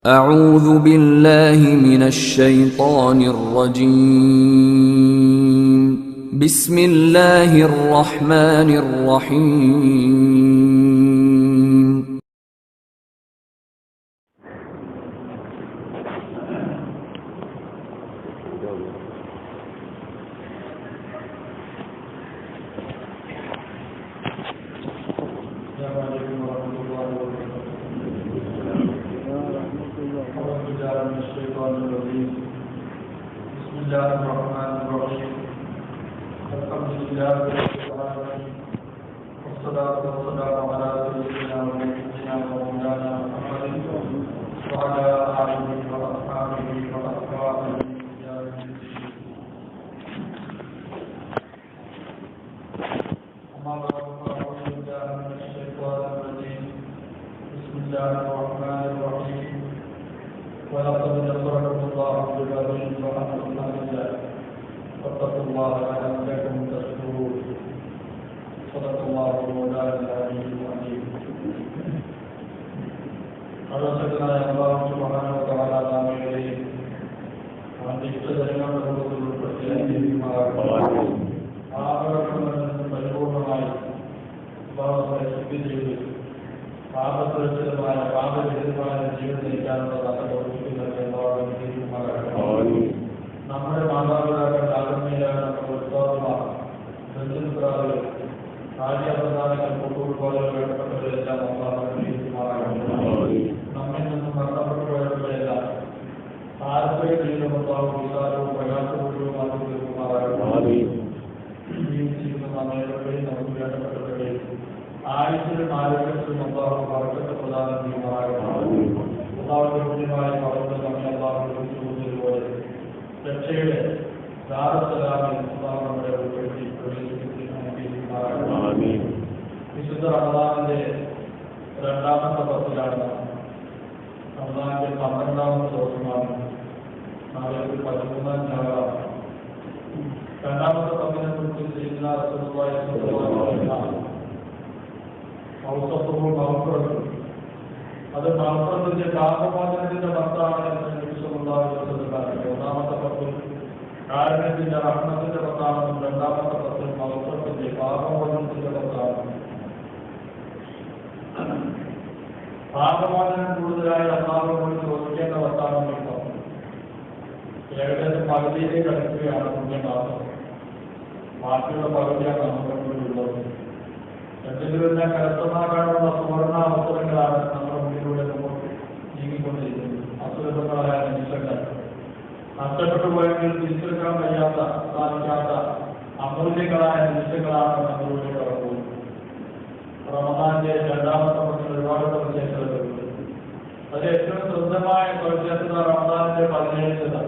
أعوذ بالله من الشيطان الرجيم بسم الله الرحمن الرحيم بسم الله الرحمن الرحيم الحمد لله رب العالمين والصلاة والسلام على سيدنا ونبينا ومولانا محمد وعلى آله وأصحابه وأتباعه إلى يوم الدين. أما بعد فأعوذ بالله من الشيطان الرجيم بسم الله الرحمن الرحيم ولقد نصركم الله ببدر وأنتم أذلة واتقوا الله لعلكم تشكرون صدق الله مولانا العلي العظيم. സർവശക്തനായ അല്ലാഹു സുബ്ഹാനഹു വ തആല നാമങ്ങളെയും അവന്റെ ഇഷ്ടജനങ്ങളുടെ കൂട്ടത്തിൽ ഉൾപ്പെടുത്തി അനുഗ്രഹിക്കുമാറാകട്ടെ. പാപകർമ്മങ്ങളിൽ പരിപൂർണമായി അല്ലാഹുവിനെ ശുദ്ധി ചെയ്ത് പാപസുരക്ഷിതമായ പാപരഹിതമായ ജീവിതം നയിക്കാനുള്ള നല്ല പ്രവർത്തിക്കുന്നത് നമ്മുടെ മാതാപിതാക്കൾ ആത്മീയരായ നമ്മുടെ ഉത്സാഹമാർ ബന്ധുക്രാളുകൾ കാര്യപ്രധാനങ്ങൾ കുടുംബങ്ങൾ വേണ്ടപ്പെട്ടവരെല്ലാം നമ്മിൽ നിന്നും മരണപ്പെട്ടു പോയവരെല്ലാം ആർക്കൊരു ജീവിതമുണ്ടാവും വികാരവും പ്രകാശപൂർവ്വവും ആക്കി തീർക്കുമാറാകട്ടെ. ജീവിച്ചിരുന്ന നമ്മളുടെയും നമുക്ക് വേണ്ടപ്പെട്ടവരുടെയും ആയുസ്സിലും ആരോഗ്യത്തിലും അല്ലാഹു ബർക്കത്ത് പ്രദാനം ചെയ്യുമാറാകട്ടെ. അല്ലാഹുവിന്റെ പർവ്വതം നമ്മെ അല്ലാഹു പോലെ രക്ഷയുടെ ദാറുസ്സലാമിൽ അല്ലാഹു നമ്മളെ ഉൾപ്പെടുത്തി പ്രവേശിപ്പിക്കുമാറാകട്ടെ. വിശുദ്ധ റമദാനിന്റെ രണ്ടാമത്തെ പത്തിലാണ്. റമദാനിന്റെ 12ാമത്തെ ദിവസമാണ്. നാളെ 13ാം ഞായറാണ്. രണ്ടാമത്തെ പത്തിനെ കുറിച്ച് ചെയ്യുന്ന അത് മഹഫറത്തിന്റെ പാപമോചനത്തിന്റെ പത്താണ് എന്ന് വിശ്വമുണ്ടാകുന്നത്. ഒന്നാമത്തെ പത്തിൽ കാരുണ്യത്തിന്റെ റഹ്മത്തിന്റെ പത്താണെന്നും രണ്ടാമത്തെ പത്തിൽ മഹഫറത്തിന്റെ പാപമോചനത്തിന്റെ പത്താണ്. പാപമോചനം കൂടുതലായി അള്ളാഹുവിനോട് ചോദിക്കേണ്ട പത്താണെന്ന് ഇപ്പം ഏകദേശം പകുതിയിലേക്ക് അടുക്കുകയാണ് പുണ്യമാസം. ബാക്കിയുള്ള പകുതിയാണ് നമ്മുടെ മുന്നിലുള്ളത്. എന്തെങ്കിലും എല്ലാം കരസ്ഥമാക്കാനുള്ള സുവർണ അവസരങ്ങളാണ് നമ്മുടെ മുന്നിലൂടെ നമുക്ക് നീങ്ങിക്കൊണ്ടിരിക്കുന്നത്. അസുരങ്ങളായ നിമിഷങ്ങൾ നഷ്ടപ്പെട്ടു പോയെങ്കിൽ തിരിച്ചെടുക്കാൻ കഴിയാത്ത സാധിക്കാത്ത അമൂല്യങ്ങളായ നിമിഷങ്ങളാണ് നമ്മളിലൂടെ കടന്നുപോകുന്നത്. റമദാന്റെ രണ്ടാമത്തെ പത്തിൽ ഒരുപാട് സവിശേഷതകളുണ്ട്. അതിൽ ഏറ്റവും ശ്രദ്ധമായ സവിശേഷത റമദാനിന്റെ 17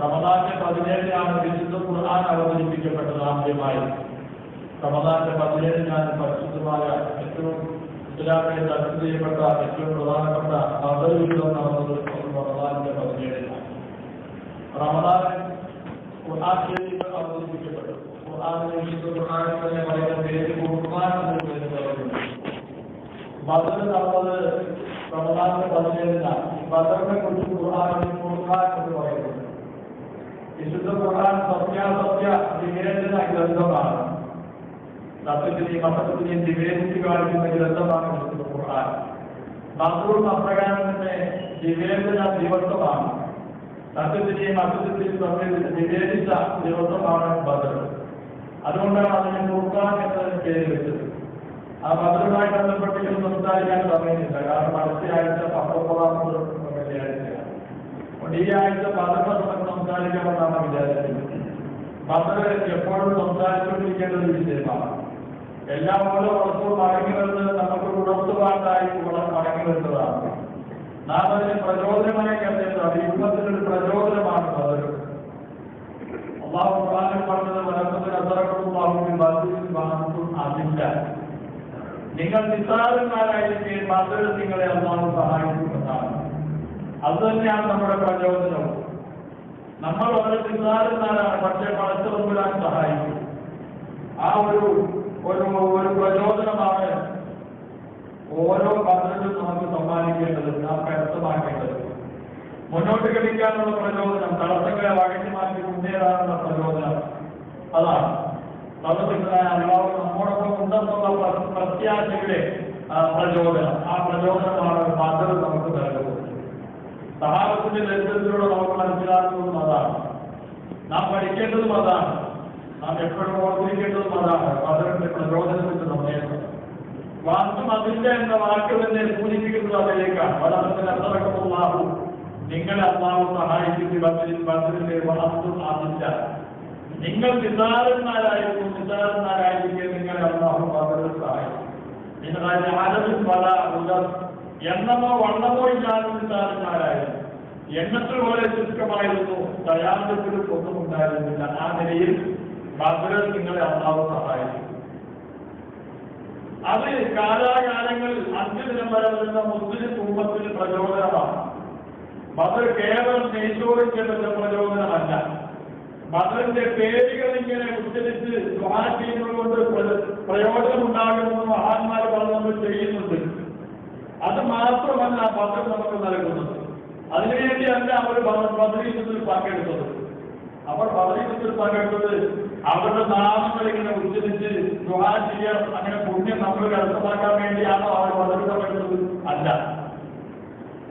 റമദാന്റെ 17 വിശുദ്ധ ഖുർആൻ അവതരിപ്പിക്കപ്പെട്ടത് ആദ്യമായി. റമദാന്റെ 17 പരിശുദ്ധമായ ഏറ്റവും ഇസ്ലാമിനെ ചർച്ച ചെയ്യപ്പെട്ട ഏറ്റവും പ്രധാനപ്പെട്ട ബദർ യുദ്ധം നടന്നത് റമദാനിന്റെ 17 റമദാൻ ഖുർആൻ അവതരിപ്പിക്കപ്പെട്ടു. ഖുർആനിലെ വിശുദ്ധ ഖുർആനിൽ തന്നെ പറയുന്ന പേര് ഖുർആൻ എന്ന പേര് പറയുന്നു. ബദർ നടന്നത് റമദാനിന്റെ 17 ബദറിനെ കുറിച്ച് ഖുർആനിൽ ഖുർആൻ എന്ന് പറയുന്നു. വിശുദ്ധ ഖുർആൻ സത്യാസത്യ വിവേചന ഗ്രന്ഥമാണ്. സത്യത്തിനെയും അസത്യത്തിനെയും വിവേചിച്ച് കാണിക്കുന്ന ഗ്രന്ഥമാണ് വിശുദ്ധ ഖുർആൻ. ബദറും അപ്രകാരം തന്നെ വിവേചന ദിവസമാണ്. സത്യത്തിനെയും അസത്യത്തിനെയും തമ്മിൽ വിവേചിച്ച ദിവസമാണ് ബദർ. അതുകൊണ്ടാണ് അതിന് ഖുർആൻ എന്നതിന് പേര് വെച്ചത്. ആ ബദറുമായി ബന്ധപ്പെട്ട് സംസാരിക്കാൻ സമയമില്ല. കാരണം അടുത്ത ആഴ്ച 19ാമത് വെള്ളിയാഴ്ചയാണ്. അതുകൊണ്ട് ഈ ആഴ്ച ബദറിനെ നമുക്ക് സംസാരിക്കാമെന്നാണ് വിചാരിക്കുന്നത്. ബദർ എപ്പോഴും സംസാരിച്ചുകൊണ്ടിരിക്കേണ്ട ഒരു വിഷയമാണ്. എല്ലാ ഓരോ വർഷവും മടങ്ങി വരുന്നത് നമുക്ക് ഉണർത്തുവാനായി മടങ്ങി വരുന്നതാണ്. നാം അതിന് പ്രചോദനമായി കരുതുന്നത് യുദ്ധത്തിനൊരു പ്രചോദനമാണ് ബദർ. അല്ലാഹു ഖുർആനിൽ പറഞ്ഞത് വലഖദ് നസറക്കും അതില്ല. നിങ്ങൾ നിസ്സാരന്മാരായിരിക്കെ ബദർ നിങ്ങളെ അല്ലാഹു സഹായിക്കുമെന്നാണ്. അത് തന്നെയാണ് നമ്മുടെ പ്രചോദനവും. നമ്മൾ വളരെ നിസ്സാരന്മാരാണ്, പക്ഷെ പടച്ചതമ്പുരാൻ സഹായിക്കും. ആ ഒരു പ്രചോദനമാണ് ഓരോ പദ്ധതിയും നമുക്ക് സമ്മാനിക്കേണ്ടത്, നാം കരുത്തമാക്കേണ്ടത്. മുന്നോട്ട് കളിക്കാനുള്ള പ്രചോദനം, തടസ്സങ്ങളെ വകഞ്ഞു മാറ്റി മുന്നേറാനുള്ള പ്രചോദനം, അതാണ് സർവ്വശക്തനായ അല്ലാഹു നമ്മോടൊപ്പം ഉണ്ടെന്നുള്ള പ്രത്യാശയുടെ പ്രചോദനം. ആ പ്രചോദനമാണ് ബദർ നമുക്ക് നൽകുന്നത്. സഹാബത്തിന്റെ നേതൃത്വത്തിലൂടെ നമുക്ക് മനസ്സിലാക്കുന്നതും അതാണ്, നാം പഠിക്കേണ്ടതും അതാണ്, നാം എപ്പോഴും ഓർത്തിരിക്കേണ്ടതും അതാണ്. ബദറിന്റെ പ്രചോദനത്തിന്റെ സന്ദേശം വാസ്തും അതിന്റെ എന്ന വാക്ക് തന്നെ സൂചിപ്പിക്കുന്നത് അതിലേക്കാണ്. വളർന്നല്ലാഹു, നിങ്ങളെ അല്ലാഹു സഹായിച്ചിട്ട് ബദറിന്റെ വളർത്തും ആദിച്ച, നിങ്ങൾ നിസാരന്മാരായിരിക്കും, നിങ്ങളെ അല്ലാഹു ബദറിൽ സഹായിക്കും. എണ്ണമോ വണ്ണമോ ഇല്ലാതെ നിസാരന്മാരായിരുന്നു, എണ്ണത്തിൽ വളരെ ചുരുക്കമായിരുന്നു, ദയാന്തത്തിൽ ഒന്നും ഉണ്ടായിരുന്നില്ല. ആ നിലയിൽ ബദറിൽ നിങ്ങളെ അല്ലാഹു സഹായിക്കും. അത് കാലാകാലങ്ങളിൽ അന്ത്യദിനം വരെ വരുന്ന മുസ്ലിം കുടുംബത്തിന് പ്രചോദനമാണ്. ബദർ കേവലം നെയ്ച്ചോറിക്കേണ്ട പ്രചോദനമല്ല. ബദറിന്റെ പേരുകൾ ഇങ്ങനെ ഉച്ചരിച്ച് ദുആ ചെയ്യുന്നതുകൊണ്ട് പ്രയോജനമുണ്ടാകുമെന്ന് മഹാന്മാർ നമ്മൾ ചെയ്യുന്നുണ്ട്. അത് മാത്രമല്ല ബദർ നമുക്ക് നൽകുന്നത്. അതിനുവേണ്ടിയല്ല അവർ ബദർ യുദ്ധത്തിൽ പങ്കെടുത്തത്. അവർ ബദർ യുദ്ധത്തിൽ പങ്കെടുത്തത് അവരുടെ നാമങ്ങൾ ഇങ്ങനെ ഉച്ചരിച്ച് ദുആ ചെയ്യാൻ, അങ്ങനെ പുണ്യം നമ്മൾ കരസ്ഥമാക്കാൻ വേണ്ടിയാണോ അവർ ബദറിൽ പങ്കെടുത്തത്? അല്ല.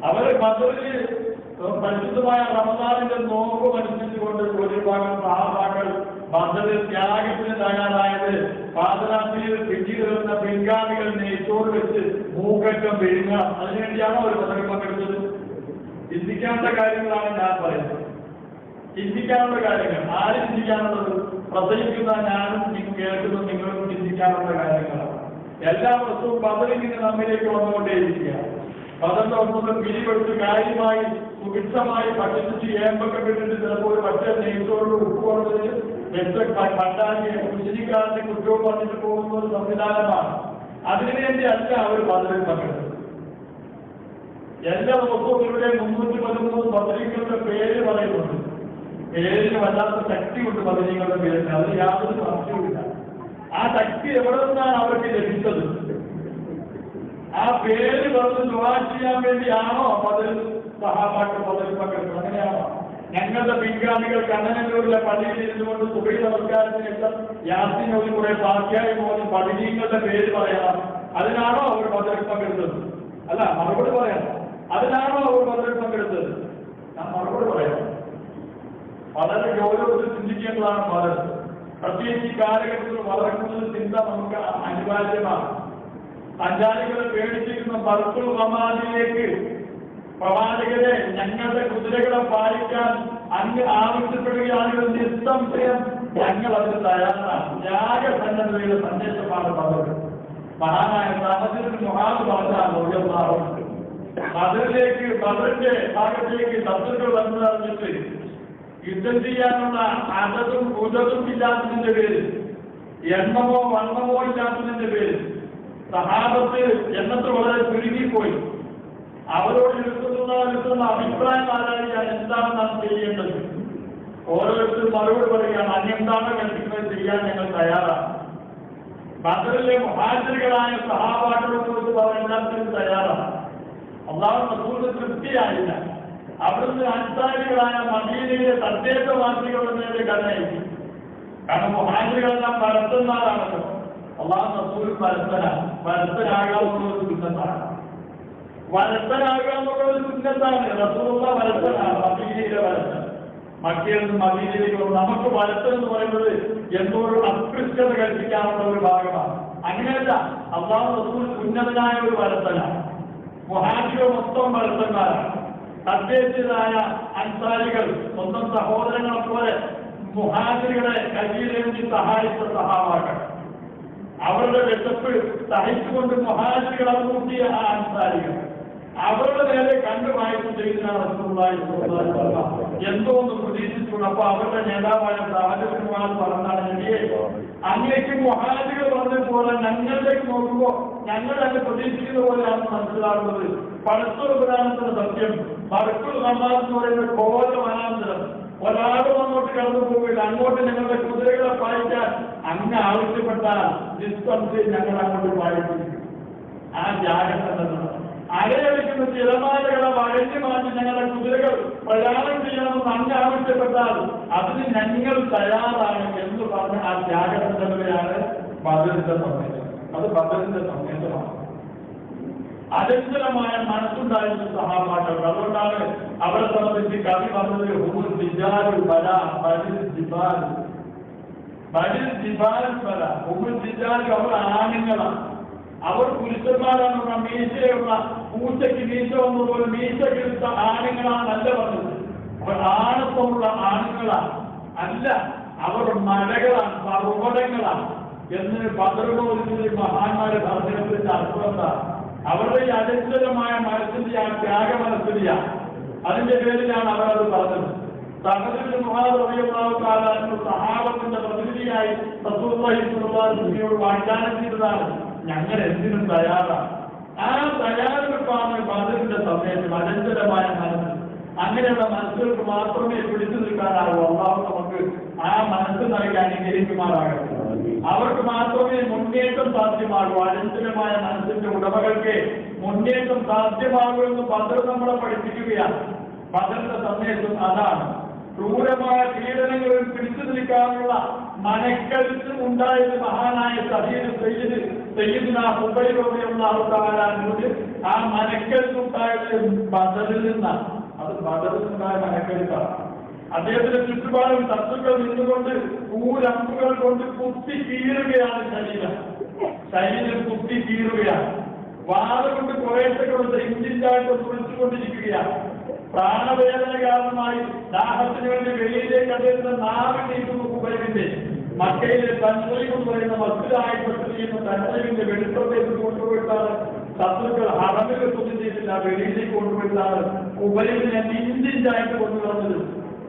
അവർ ബദറിൽ പരിശുദ്ധമായ റമദാനിന്റെ നോമ്പ് അനുസരിച്ചുകൊണ്ട് ഒരു ഭാഗം സഹാബാക്കൾ ബദറിൽ ത്യാഗത്തിന് തയ്യാറായത് പാദരാത്രിയിൽ പിന്നീട് വരുന്ന പിൻഗാമികൾ നെയ്ച്ചോറ് വെച്ച് മൂക്കറ്റം വീഴുക, അതിനുവേണ്ടിയാണോ അവർ ബദറിൽ പങ്കെടുത്തത്? ചിന്തിക്കാനുള്ള കാര്യങ്ങളാണ് ഞാൻ പറയുന്നത്. ചിന്തിക്കാനുള്ള കാര്യങ്ങൾ ആര് ചിന്തിക്കാനുള്ളത്? പ്രസംഗിക്കുന്ന ഞാനും കേൾക്കുന്ന നിങ്ങളും ചിന്തിക്കാനുള്ള കാര്യങ്ങളാണ്. എല്ലാ വർഷവും ബദറിങ്ങനെ നമ്മിലേക്ക് വന്നുകൊണ്ടേയിരിക്കുക. ബദറിന്റെ ഒന്നും പിരിവെടുത്ത് കാര്യമായി സുഭിക്ഷമായി ഭക്ഷിച്ച് ഏമ്പൊക്കെ വിട്ടിട്ട് ചിലപ്പോൾ പക്ഷേ നെയ്ച്ചോറിൽ ഉപ്പ് കുറഞ്ഞത് വെച്ച് കണ്ടാക്കിയ കുശിനിക്കാരന്റെ കുറ്റവും പറഞ്ഞിട്ട് പോകുന്ന ഒരു സംവിധാനമാണ്. അതിനുവേണ്ടി അല്ല അവർ ബദറിൽ പങ്കെടുത്തത്. എല്ലാ ദിവസവും ഇവരുടെ 313 ബദരീങ്ങളുടെ പേര് പറയുന്നുണ്ട്. പേരിന് വല്ലാത്ത ശക്തിയുണ്ട് ബദരീങ്ങളുടെ പേരിന്, അതിന് യാതൊരു സംശയവുമില്ല. ആ ശക്തി എവിടെ നിന്നാണ് അവർക്ക് ലഭിച്ചത്? ആ പേര് പറഞ്ഞ് ദുആ ചെയ്യാൻ വേണ്ടിയാണോ ബദറിൽ സഹാബാക്കൾ ബദറിൽ പങ്കെടുത്തത്? അങ്ങനെയാണോ? ഞങ്ങളുടെ പിൻഗാമികൾ കണ്ണനല്ലൂരിലെ പള്ളിയിൽ ഇരുന്നുകൊണ്ട് സുബഹി നമസ്കാരത്തിന് ശേഷം യാസീൻ ഓതി കുറെ പാർട്ടിയായി പോകുന്ന പള്ളികളുടെ പേര് പറയണം, അതിനാണോ അവർ ബദറിൽ പങ്കെടുത്തത്? അല്ല, മറുപടി പറയാം. അതിനാണോ അവർ ബദറിൽ പങ്കെടുത്തത്? ഞാൻ മറുപടി പറയാം. വളരെ ഗൗരവത്തിൽ ചിന്തിക്കേണ്ടതാണ് ബദർ. പ്രത്യേകിച്ച് ഈ കാലഘട്ടത്തിൽ വളരെ കൂടുതൽ ചിന്ത നമുക്ക് അനിവാര്യമാണ്. സഞ്ചാരികളെ പേടിച്ചിരുന്ന ബർക്കുൽ റമാദിലേക്ക് പ്രവാചകരെ ഞങ്ങളുടെ കുതിരകളെ പാലിക്കാൻ അങ്ങ് ആവശ്യപ്പെടുകയാണെങ്കിൽ നിസ്സംശയം ഞങ്ങൾ അതിന് തയ്യാറാണ്. ത്യാഗസന്നദ്ധതയുടെ സന്ദേശമാണ് ബദർ. മഹാനായ സാഹചര്യത്തിൽ മുഹാദ് പറഞ്ഞാൽ ബദറിലേക്ക്, ബദറിന്റെ ഭാഗത്തേക്ക് ശത്രുക്കൾ വന്നറിഞ്ഞിട്ട് യുദ്ധം ചെയ്യാനുള്ള അതതും ഉദതും ഇല്ലാത്തതിന്റെ പേരിൽ, എണ്ണമോ വണ്ണമോ ഇല്ലാത്തതിന്റെ പേരിൽ സഹാബത്ത് എണ്ണത്തിൽ വളരെ ചുരുങ്ങിപ്പോയി. അവരോട് എടുക്കുന്ന അഭിപ്രായം ആരാധിക്കാൻ എന്താണ് നാം ചെയ്യേണ്ടത്? ഓരോരുത്തരും മറുപടി പറയുകയാണ്, അന്യെന്താണ് കൽപ്പിക്കുന്നത് ചെയ്യാൻ ഞങ്ങൾ തയ്യാറാണ്. ബദറിലെ മുഹാജിറുകളായ സഹാബാക്കളെ കുറിച്ച് എല്ലാത്തിനും തയ്യാറാണ്. അല്ലാഹു റസൂലിന് തൃപ്തിയായില്ല. അവിടുന്ന് അൻസാരികളായ മദീനയിലെ തദ്ദേശവാസികളുടെ നേരെ കണ്ണയച്ചു. കാരണം മുഹാജിറുകളെല്ലാം പരത്തന്മാരാണല്ലോ. അല്ലാഹു റസൂൽ പരത്തനാകാവുന്ന ഒരു സുന്നത്താണ്. വരത്തനാകാവുന്ന ഒരു സുന്നത്താണ്. റസൂലുള്ള വരത്തനാണ്, മദീനയിലെ വരത്തൻ. മക്കയിൽ നിന്ന് മദീനയിലേക്ക് നമുക്ക് വരത്തൻ എന്ന് പറയുന്നത് എന്തോ ഒരു അസ്പൃശ്യത കൽപ്പിക്കാനുള്ള ഒരു ഭാഗമാണ്. അങ്ങനെയല്ല, അല്ലാഹു റസൂൽ ഉന്നതനായ ഒരു വരത്തനാണ്. മുഹാജിറുകൾ മൊത്തം വരത്തന്മാരാണ്. തദ്ദേശീയരായ അൻസാരികൾ സ്വന്തം സഹോദരങ്ങളെ പോലെ മുഹാജിറുകളെ കയ്യിലേന്തി സഹായിച്ച സഹാബാക്കൾ. അവരുടെ വിശപ്പ് സഹിച്ചുകൊണ്ട് മുഹാജിറുകളെ കൂട്ടിയ ആ അൻസാരികൾ അവരുടെ നേരെ കണ്ടുമായിട്ട് ചെയ്യുന്ന എന്തോ ഒന്ന് പ്രതീക്ഷിച്ചുകൊണ്ട് അപ്പൊ അവരുടെ നേതാവായ സാഹചര്യങ്ങൾ പറഞ്ഞാണ് നബിയെ, അങ്ങേക്ക് മുഹാജിറുകൾ പറഞ്ഞതുപോലെ ഞങ്ങളിലേക്ക് നോക്കുമ്പോൾ ഞങ്ങൾ അങ്ങ് പ്രതീക്ഷിക്കുന്ന പോലെയാണ് മനസ്സിലാകുന്നത്. പടത്തുള്ള പ്രധാനത്തിന് സത്യം, ബർക്കുൽ റമാദ് എന്ന് പറയുന്ന ഘോര വനാന്തരം, ഒരാളും അങ്ങോട്ട് കടന്നു പോകില്ല. അങ്ങോട്ട് ഞങ്ങളുടെ കുതിരകളെ പാലിക്കാൻ അങ്ങ് ആവശ്യപ്പെട്ടാൽ നിസ്സംശയം ഞങ്ങൾ അങ്ങോട്ട് പാലിച്ചിരിക്കും. ആ ത്യാഗം കണ്ടെത്തണം. അരയടിക്കുന്ന തിരമാലകളെ വഴഞ്ഞു മാറ്റി ഞങ്ങളുടെ കുതിരകൾ പ്രയാണം ചെയ്യണമെന്ന് അങ്ങ് ആവശ്യപ്പെട്ടാൽ അതിന് ഞങ്ങൾ തയ്യാറാണ് എന്ന് പറഞ്ഞ ആ ത്യാഗത്തിൻ്റെയാണ് ബദറിന്റെ സന്ദേശം. അത് ബദറിന്റെ സന്ദേശമാണ്. അചഞ്ചലമായ മനസ്സുണ്ടായിരുന്ന സഹാബാക്കൾക്ക്. അതുകൊണ്ടാണ് അവരെ സംബന്ധിച്ച് കവി പറഞ്ഞത് ഹുമുൽ ദിജാലു ബല ബലിൽ ജിബാലു ബലിൽ ജിബാലു ബല. ഹുമുൽ ദിജാലു അവർ ആണുങ്ങളാണ്, അവർ പുരുഷന്മാരാണ്. മീശയുള്ള പൂച്ചയ്ക്ക് മീശ വന്നതുപോലെ മീശക്കെടുത്ത ആണുങ്ങളാണല്ല പറഞ്ഞത്. അവർ ആണത്വമുള്ള ആണുങ്ങളാണ് അല്ല, അവർ മലകളാണ്, പർവ്വതങ്ങളാണ് എന്ന് ബദറിനോട് മഹാന്മാരെ പറഞ്ഞതിന്റെ അർത്ഥം എന്താ? അവരുടെ ഈ അചഞ്ചലമായ മനസ്സിന്റെ ആ ത്യാഗ മനസ്സിന്റെ അതിന്റെ പേരിലാണ് അവരത് പറഞ്ഞത്. സഹദിന്റെ സഹാബത്തിന്റെ പ്രതിനിധിയായി റസൂലുള്ളാഹിയോട് വാഗ്ദാനം ചെയ്തതാണ്, ഞങ്ങൾ എന്തിനും തയ്യാറാണ്. ആ തയ്യാറെടുപ്പാണ് ബദറിന്റെ സന്ദേശം. അചഞ്ചലമായ മനസ്സ്, അങ്ങനെയുള്ള മനസ്സുകൾക്ക് മാത്രമേ പിടിച്ചു നിൽക്കാനാകൂ. അല്ലാഹു നമുക്ക് ആ മനസ്സ് നൽകി അനുഗ്രഹിക്കുമാറാകട്ടെ. അവർക്ക് മാത്രമേ മുന്നേറ്റം സാധ്യമാകൂ. അചഞ്ചലമായ മനസ്സിന്റെ ഉടമകൾക്ക് മുന്നേറ്റം സാധ്യമാകൂ എന്ന് ബദർ നമ്മളെ പഠിപ്പിക്കുകയാണ്. ബദറിന്റെ സന്ദേശം അതാണ്. ക്രൂരമായ പീഡനങ്ങളിൽ പിടിച്ചു നിൽക്കാനുള്ള മനക്കരുത്ത് ഉണ്ടായത് മഹാനായ സയ്യിദുനാ ഹുബൈബ് റളിയല്ലാഹു തആല അൻഹു ആ മനക്കരുത്തുണ്ടായത് ബദറിൽ നിന്നാണ്. അത് ബദറിൽ നിന്നായ മനക്കരുത്താണ്. അദ്ദേഹത്തിന്റെ ചുറ്റുപാടും ശത്രുക്കൾ നിന്നുകൊണ്ട് ഊരമ്പുകൾ കൊണ്ട് കുത്തി കീറുകയാണ് ശരീരം കുത്തി കീറുകയാണ്. വാത കൊണ്ട് കുറേശ്ശെ ഇഞ്ചിഞ്ചായിട്ട് തുളിച്ചുകൊണ്ടിരിക്കുകയാണ്. പ്രാണവേദന കാരണമായി ദാഹത്തിന് വേണ്ടി വെളിയിലേക്ക് അദ്ദേഹത്തിന്റെ നാവ് നീക്കുന്നു. ഹുബൈബിന്റെ മക്കയിലെ തൻസീം എന്ന് പറയുന്ന മസ്ജിദായിട്ട് ചെയ്യുന്ന തൻസീമിന്റെ വെളിപ്പുറത്തേക്ക് കൊണ്ടുപോയിട്ടാണ് ശത്രുക്കൾ ഹറമിൽ എത്തുകയും ചെയ്തില്ല, വെളിയിലേക്ക് കൊണ്ടുപോയിട്ടാണ് ഹുബൈബിനെ ഇഞ്ചിഞ്ചായിട്ട് കൊണ്ടുവന്നത്.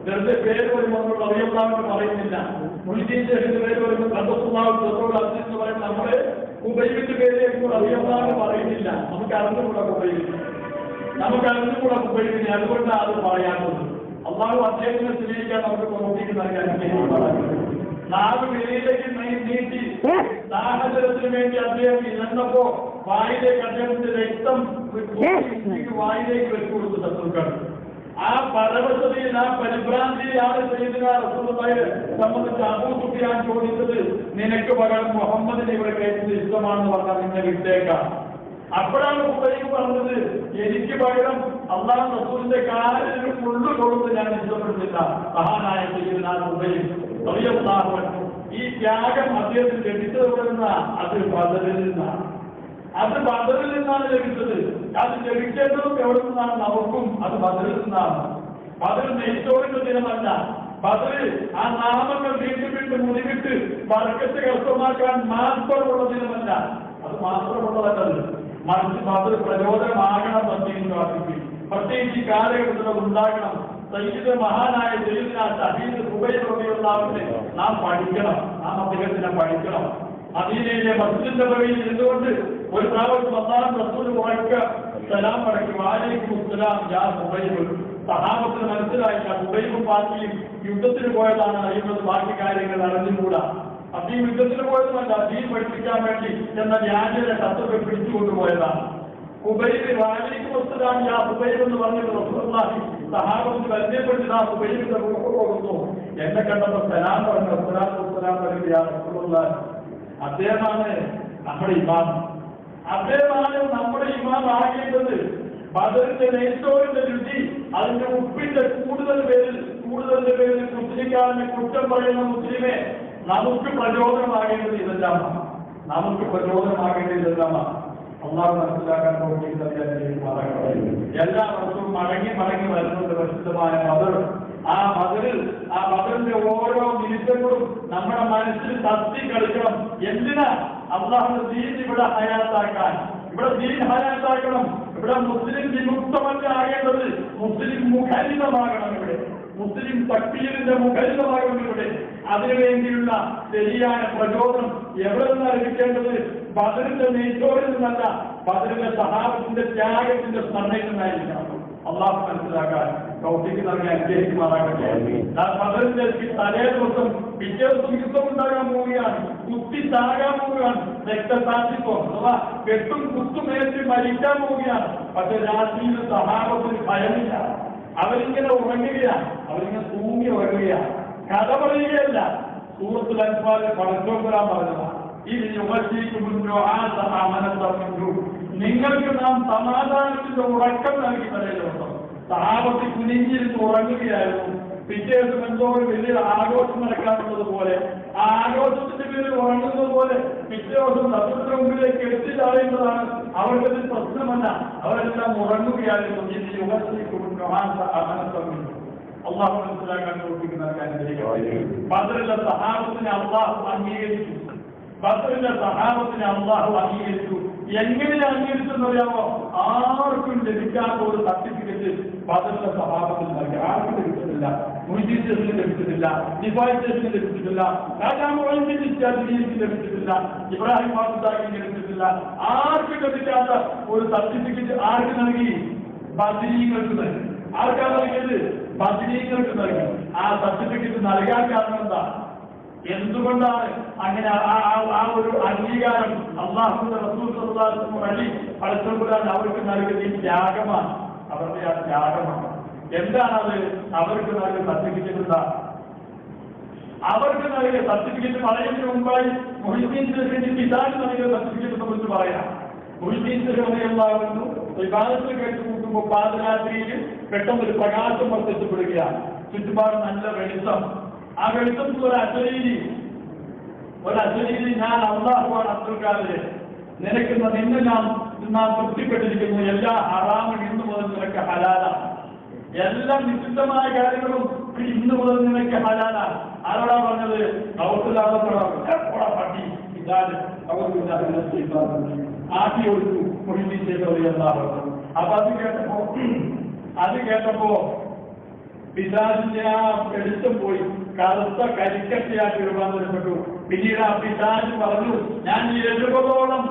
വെറുതെ പേര് വരുമ്പോൾ റളിയല്ലാഹു പറയുന്നില്ല. മുൻജീന്റെ പേര് വരുമ്പോൾ എന്ന് പറയുന്ന നമ്മള് ഹുബൈബിന്റെ പേരിലേക്ക് റളിയല്ലാഹു പറയുന്നില്ല. നമുക്ക് അറിഞ്ഞുകൂടാ ഹുബൈബിനെ, അതുകൊണ്ടാണ് അത് പറയാത്തത്. അള്ളാഹു അദ്ദേഹത്തിനെ സ്നേഹിക്കാൻ നമുക്ക് പ്രവർത്തിക്ക് നൽകാൻ നാവ് വെളിയിലേക്ക് നീട്ടി സാഹചര്യത്തിന് വേണ്ടി അദ്ദേഹം ഇഴന്നപ്പോ വായിലേക്ക് അദ്ദേഹത്തിന്റെ രക്തം വായിലേക്ക് വെച്ചുകൊടുത്തു ശത്രുക്കൾ. ആ പരവശതയിൽ ആ പരിഭ്രാന്തിയാണ് സയ്യിദുനാ റസൂലുള്ളാഹിയെ സംബന്ധിച്ച് അബൂ സുഫിയാൻ ചോദിച്ചത്, നിനക്ക് പകരം മുഹമ്മദിനെ ഇവിടെ കയറ്റുന്നത് ഇഷ്ടമാണെന്ന് പറഞ്ഞാൽ നിന്നെ വിട്ടേക്കാം. അപ്പോഴാണ് ഹുബൈബ് പറഞ്ഞത്, എനിക്ക് പകരം അല്ലാഹു റസൂലിന്റെ കാലിൽ മുള്ളു കൊടുത്ത് ഞാൻ ഇഷ്ടപ്പെടുന്നില്ല. മഹാനായ സയ്യിദുനാ ഹുബൈബ് റളിയല്ലാഹു അൻഹു ഈ ത്യാഗം അദ്ദേഹത്തിന് ലഭിച്ചത് എവിടെ നിന്നാണ്? അത് ബദറിൽ നിന്നാണ്. അത് ബദറിൽ നിന്നാണ് ലഭിച്ചത്. അത് ലഭിക്കേണ്ടതും എവിടെ നിന്നാണ്? നമുക്കും അത് ബദറിൽ നിന്നാണ്. ബദർ നെയ്ച്ചോറിന്റെ ദിനമല്ല. ബദർ ആ നാമങ്ങൾ വീണ്ടും മുടിവിട്ട് ബർക്കത്ത് കർത്തമാക്കാൻ മാത്രമുള്ള ദിനമല്ല. അത് മാത്രമുള്ളതല്ലത്. മറിച്ച് ബദർ പ്രചോദനമാകണം എന്ന് പ്രാർത്ഥിക്കും. പ്രത്യേകിച്ച് ഈ കാലഘട്ടത്തിൽ ഉണ്ടാകണം. മഹാനായ സയ്യിദുനാ സഈദ് ഹുബൈബ് റളിയല്ലാഹു അൻഹു നാം പഠിക്കണം. നാം അദ്ദേഹത്തിനെ പഠിക്കണം. മദീനയിലെ മസ്ജിദിന്റെ വഴിയിൽ നിന്നുകൊണ്ട് ഒരു പ്രാവശ്യം അല്ലാഹു റസൂൽ ഉറക്കെ സലാം മടക്കി, വഅലൈക്കും അസ്സലാം യാ ഹുബൈബ്. സഹാബത്തിന് മനസ്സിലായില്ല, ഹുബൈബും ബാക്കിയും യുദ്ധത്തിന് പോയതാണ് അറിയുന്നത്, ബാക്കി കാര്യങ്ങൾ അറിഞ്ഞുകൂടാ. അത് ഈ യുദ്ധത്തിന് പോയതുമല്ല, ദീൻ പഠിപ്പിക്കാൻ വേണ്ടി എന്ന വ്യാജനെ ശത്രുക്കൾ പിടിച്ചുകൊണ്ടുപോയതാണ്. ഹുബൈബ് വഅലൈക്കും അസ്സലാം യാ ഹുബൈബ് എന്ന് പറഞ്ഞിട്ട് റസൂലുള്ളാഹി സഹാബത്തിന് പരിചയപ്പെട്ട് ആ ഹുബൈബിന്റെ റൂഹ് പോകുന്നു. എന്നെ കണ്ടപ്പോൾ സലാം പറഞ്ഞു, അസ്സലാം പറഞ്ഞു യാ റസൂലുള്ളാഹി. അദ്ദേഹമാണ് നമ്മുടെ ഇമാം. അദ്ദേഹമാണ് നമ്മുടെ ഇമാം ആകേണ്ടത്. ബദറിന്റെ നെയ്ച്ചോറിന്റെ രുചി, അതിന്റെ ഉപ്പിന്റെ കൂടുതൽ പേരിൽ മുസ്ലിംകാരനെ കുറ്റം പറയുന്ന മുസ്ലിമെ നമുക്ക് പ്രചോദനമാകേണ്ടത് ഇതെല്ലാമാണ്. അള്ളാഹു മനസ്സിലാക്കാൻ എല്ലാ വർഷവും മടങ്ങി വരുന്നുണ്ട് പരിശുദ്ധമായ ബദർ. ആ ബദറിന്റെ ഓരോ നിമിഷങ്ങളും നമ്മുടെ മനസ്സിൽ തത്തി കളിക്കണം. എന്തിനാ? അള്ളാഹുവിന്റെ ദീൻ ഇവിടെ ഹയാത്താക്കാൻ. ഇവിടെ ദീൻ ഹയാത്താക്കണം. ഇവിടെ മുസ്ലിം വിമുക്തമല്ല ആകേണ്ടത്, മുസ്ലിം മുഖരിതമാകണം. ഇവിടെ മുസ്ലിം തക്ബീറിന്റെ മുഖരിതമാകണം. ഇവിടെ അതിനുവേണ്ടിയുള്ള ശരിയായ പ്രചോദനം എവിടെ നിന്നാണ് ലഭിക്കേണ്ടത്? ബദറിന്റെ നെയ്ച്ചോറിൽ നിന്നല്ല, ബദറിന്റെ സഹാബത്തിന്റെ ത്യാഗത്തിന്റെ സ്മരണയിൽ നിന്നായിരിക്കണം. അള്ളാഹു മനസ്സിലാക്കാൻ തൗഫീഖ് നൽകി അനുഗ്രഹിക്കുമാറാകട്ടെ. ബദറിന്റെ തലേ ദിവസം പിറ്റേ ദിവസം യുദ്ധം ഉണ്ടാകാൻ പോവുകയാണ്, കുത്തി താകാൻ പോവുകയാണ്, രക്തസാക്ഷിത്വം അഥവാ കെട്ടും കുത്തുമേറ്റ് മരിക്കാൻ പോവുകയാണ്. പക്ഷെ രാത്രിയിൽ സഹാബത്തിന് ഭയമില്ല. അവരിങ്ങനെ ഉറങ്ങുകയാണ്, അവരിങ്ങനെ തൂങ്ങി ഉറങ്ങുകയാണ്, കഥ പറയുകയല്ല. സൂറത്തുൽ അൻഫാലിൽ പടച്ചോമ്പരാൻ പറഞ്ഞതാണ്, നിങ്ങൾക്ക് നാം സമാധാനത്തിന്റെ ഉറക്കം നൽകി തരേണ്ടതുണ്ട്. സഹാബത്ത് കുനിഞ്ഞിരുന്ന് ഉറങ്ങുകയായിരുന്നു. പിറ്റേ ദിവസം എന്തോ ഒരു വലിയൊരു ആഘോഷം നടക്കാറുള്ളത് പോലെ, ആഘോഷത്തിന്റെ പേരിൽ ഉറങ്ങുന്നത് പോലെ പിറ്റേ ദിവസം ശത്രുവിന്റെ മുമ്പിലേക്ക് എടുത്തില്ലാതെന്നതാണ് അവർക്കത് പ്രശ്നമല്ല. അവരെല്ലാം ഉറങ്ങുകയായിരുന്നു. അള്ളാഹു മനസ്സിലാക്കാൻ പ്രവർത്തിക്കുന്ന ബദറിലെ സഹാബത്തിനെ അള്ളാഹു അംഗീകരിച്ചു. ബദറിലെ സഹാബത്തിനെ അള്ളാഹു അംഗീകരിച്ചു. എങ്ങനെ അംഗീകരിച്ചെന്നറിയാമോ? ആർക്കും ലഭിക്കാത്ത ഒരു സർട്ടിഫിക്കറ്റ് ബദറിലെ സഹാബത്തിൽ നൽകി. ആർക്കും ലഭിച്ചിട്ടില്ല. മുഹ്യിദ്ദീൻ ഷെയ്ഖിന് ലഭിച്ചിട്ടില്ല, നിഫായ് ഷെയ്ഖിന് ലഭിച്ചിട്ടില്ല, ലഭിച്ചിട്ടില്ല, ഇബ്രാഹിം ബാദുഷാഹിന് ലഭിച്ചിട്ടില്ല. ആർക്കും ലഭിക്കാത്ത ഒരു സർട്ടിഫിക്കറ്റ് ആർക്ക് നൽകി? ബദരീങ്ങൾക്ക് നൽകി. ആർക്കാണ് നൽകിയത്? ബദരീങ്ങൾക്ക് നൽകി. ആ സർട്ടിഫിക്കറ്റ് നൽകാൻ കാരണം എന്താ? എന്തുകൊണ്ടാണ് അങ്ങനെ ആ ഒരു അംഗീകാരം അല്ലാഹുവിന്റെ റസൂൽ സല്ലല്ലാഹു അലൈഹി വസല്ലം വഴി പടച്ചതമ്പുരാൻ അവർക്ക് നൽകിയ ത്യാഗമാണ്. അവരുടെ ആ ത്യാഗമാണ്. എന്താണത്? അവർക്ക് നൽകിയ സർട്ടിഫിക്കറ്റ് എന്താ? അവർക്ക് നൽകിയ സർട്ടിഫിക്കറ്റ് പറയുന്നതിന് മുമ്പായി മുഹ്യിദ്ദീൻ ഷെയ്ഖിന്റെ പിതാവിന് നൽകിയ സർട്ടിഫിക്കറ്റ് സംബന്ധിച്ച് പറയാം. മുഹ്യിദ്ദീൻ ഷെയ്ഖ് റളിയല്ലാഹു വിവാദത്തിൽ കഴിച്ചു കൂട്ടുമ്പോൾ പാതിരാത്രിയിൽ പെട്ടെന്നൊരു പ്രകാശം വർദ്ധിച്ചപ്പെടുകയാണ്. ചുറ്റുപാട് നല്ല വെളിച്ചം. ആ വെളിച്ചത്തിൽ ഒരു അശരീരി ഞാൻ അല്ലാഹുവാണ് അബ്ദുൽ ഖാദിർ, നിനക്ക് നിന്നെ നാം തൃപ്തിപ്പെട്ടിരിക്കുന്നു. എല്ലാ ഹറാമും ഇന്നു മുതൽ നിനക്ക് ഹലാലാണ്. എല്ലാ നിഷിദ്ധമായ കാര്യങ്ങളും ഇന്നു മുതൽ നിനക്ക് ഹലാലാണ്. ആരോടാ പറഞ്ഞത്? പട്ടി ഇതാണ് ആക്കി കൊടുത്തു മുഹ്യിദ്ദീൻ ഷെയ്ഖ് റളിയല്ലാഹു അൻഹു. അപ്പൊ അത് കേട്ടപ്പോ പിതാവിന്റെ ആ വെളിച്ചം പോയി കറുത്ത കരിക്കട്ടയാക്കി രൂപാന്തരപ്പെട്ടു. പിന്നീട് ആ പിതാവ് പറഞ്ഞു, ഞാൻ ഈ 70ഓളം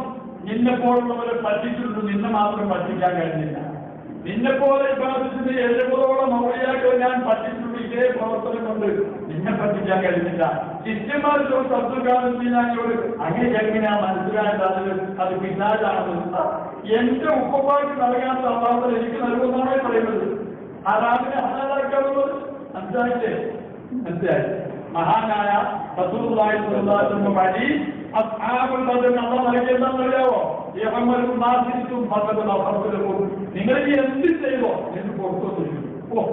നിന്നെപ്പോലുള്ളവരെ പറ്റിച്ചിട്ടുണ്ട്, നിന്നെ മാത്രം പറ്റിക്കാൻ കഴിഞ്ഞില്ല. നിന്നെപ്പോലെ വിഭാഗത്തിന്റെ 70ഓളം ഔലിയാക്കളെ ഞാൻ പറ്റിച്ചിട്ടുണ്ട്. ഇതേ പ്രവർത്തനം കൊണ്ട് നിന്നെ പറ്റിക്കാൻ കഴിഞ്ഞില്ല. ശിഷ്യന്മാരുടെ ശത്രുക്കാലത്തിനോട് അങ്ങനെ എങ്ങനെയാ മനസ്സിലായത്? അത് പിതാവാണെന്ന്. എന്റെ ഉപ്പമാർക്ക് നൽകാത്ത അള്ളാഹു എനിക്ക് നൽകുന്നതാണേ പറയുന്നത്. ഹറാമിനെ ഹലാലാക്കാവുന്നത് മനസ്സിലായില്ലേ? മനസ്സിലായി. മഹാനായ റസൂലുള്ളാഹി സ്വല്ലല്ലാഹു അലൈഹി വസല്ലം വഴി അസ്ഹാബുൽ ബദർ അല്ലാഹു നൽകിയതെന്നറിയാവോ? യഹമ്മലും നാസിരിക്കും ബദറുൽ അഫ്റലുഹും. നിങ്ങൾ എന്ത് ചെയ്തോ നിങ്ങൾക്ക് പുറത്തു വന്നിരിക്കുന്നു.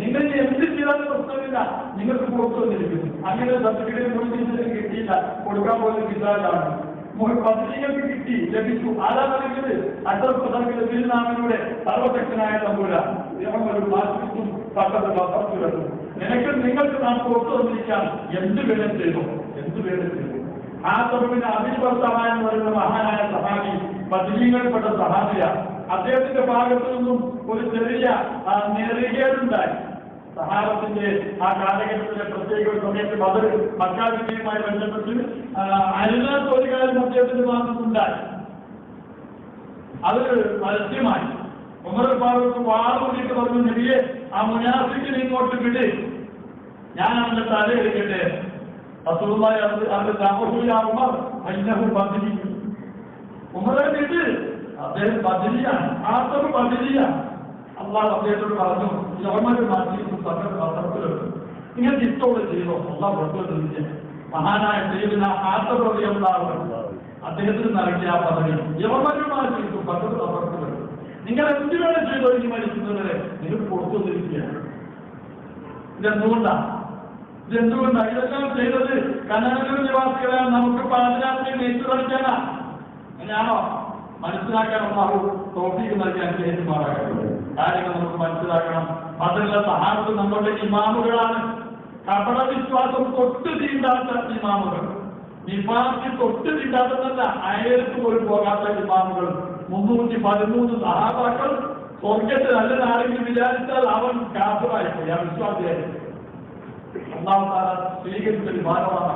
നിങ്ങൾ എന്ത് ചെയ്താലും പ്രശ്നമില്ല, നിങ്ങൾക്ക് പുറത്തു വന്നിരിക്കുന്നു. അങ്ങനെ സർട്ടിഫിക്കറ്റ് മുഴുവൻ കിട്ടിയില്ല, കൊടുക്കാൻ പോലും കിട്ടാനാണ്. പത്രികൾക്ക് കിട്ടി, ലഭിച്ചു. ആരാ നൽകിയത്? അഷറഫ് ഖദറിന്റെ തിരുനാമത്തിലൂടെ സർവശക്തനായ തമ്പുരാൻ. നിങ്ങൾക്ക് നാം പുറത്തു വന്നിരിക്കാൻ എന്ത് വേണം ചെയ്തു? ആ തമ്മിൽ അഭിഭർത്തമായ എന്ന് പറയുന്ന മഹാനായ സഹാബി ബദരീങ്ങളിൽപ്പെട്ട സഹാബിയ. അദ്ദേഹത്തിന്റെ ഭാഗത്തു നിന്നും ഒരു ചെറിയ നെറുകേടുണ്ടായി. സഹാബത്തിന്റെ ആ കാലഘട്ടത്തിലെ പ്രത്യേക ഒരു സമയത്ത് ബദർ മക്കാ വിജയവുമായി ബന്ധപ്പെട്ട് അരുതാത്ത ഒരു കാര്യം അദ്ദേഹത്തിന്റെ ഭാഗത്തുണ്ടായി. അത് പരസ്യമായി ഉമർ ഫാറൂഖ് വാളുകൂടിയിട്ട് പറഞ്ഞു, നബിയെ ആ മുനാഫിക്കിനെ ഇങ്ങോട്ട് വിട്, ഞാൻ അവന്റെ തല എടുക്കട്ടെ. റസൂലുള്ളാഹി ഉമറെ വിട്, അദ്ദേഹം ബദരിയാണ്, ആത്തർ ബദരിയാണ്. അള്ളാഹ് അദ്ദേഹത്തോട് പറഞ്ഞു, യൗമൽ മാറ്റിയിട്ട് സകർത്തിലുണ്ട്, നിങ്ങൾ ഇഷ്ടോടെ ചെയ്തോ. അള്ളാഹ് പുറത്തുവന്നില്ല. മഹാനായ സയ്യിദുനാ ആത്തർ റളിയല്ലാഹു അൻഹു അദ്ദേഹത്തിന് നൽകിയ ആ പദവി യൗമൽ മാറ്റിയിട്ട് സകർത്തിലുണ്ട്. നിങ്ങൾ എന്ത് വേണം ചെയ്തോ ഇനി മരിക്കുന്നവരെ നിങ്ങൾ പുറത്തു വന്നിരിക്കുകയാണ്. ഇതെന്തുകൊണ്ടാണ്? ഇതെല്ലാം ചെയ്തത് കനാലൂർ നിവാസികളെ നമുക്ക് പാതിരാത്രി നെയ്ത്തു കളിക്കാനാ? അങ്ങനെയാണോ? മനസ്സിലാക്കാൻ അല്ലാഹു തൗഫീഖ് നൽകി അനുഗ്രഹിക്കുമാറാകട്ടെ. കാര്യങ്ങൾ നമുക്ക് മനസ്സിലാക്കണം. അതിലുള്ള സഹാബത്ത് നമ്മളുടെ ഇമാമുകളാണ്. കപട വിശ്വാസം തൊട്ട് തീണ്ടാത്ത ഇമാമുകൾ, നിഫാഖ് തൊട്ട് തീണ്ടാത്തതല്ല, അയലത്ത് പോലും പോകാത്ത ഇമാമുകൾ. 313 സഹാബാക്കൾ സ്വർഗത്തിൽ നല്ലതാരെങ്കിലും വിചാരിച്ചാൽ അവൻ കാഫിറായി പോയി, ആ വിശ്വാസിയായി. അല്ലാഹു തആല സ്വീകരിച്ച വിഭാഗമാണ്.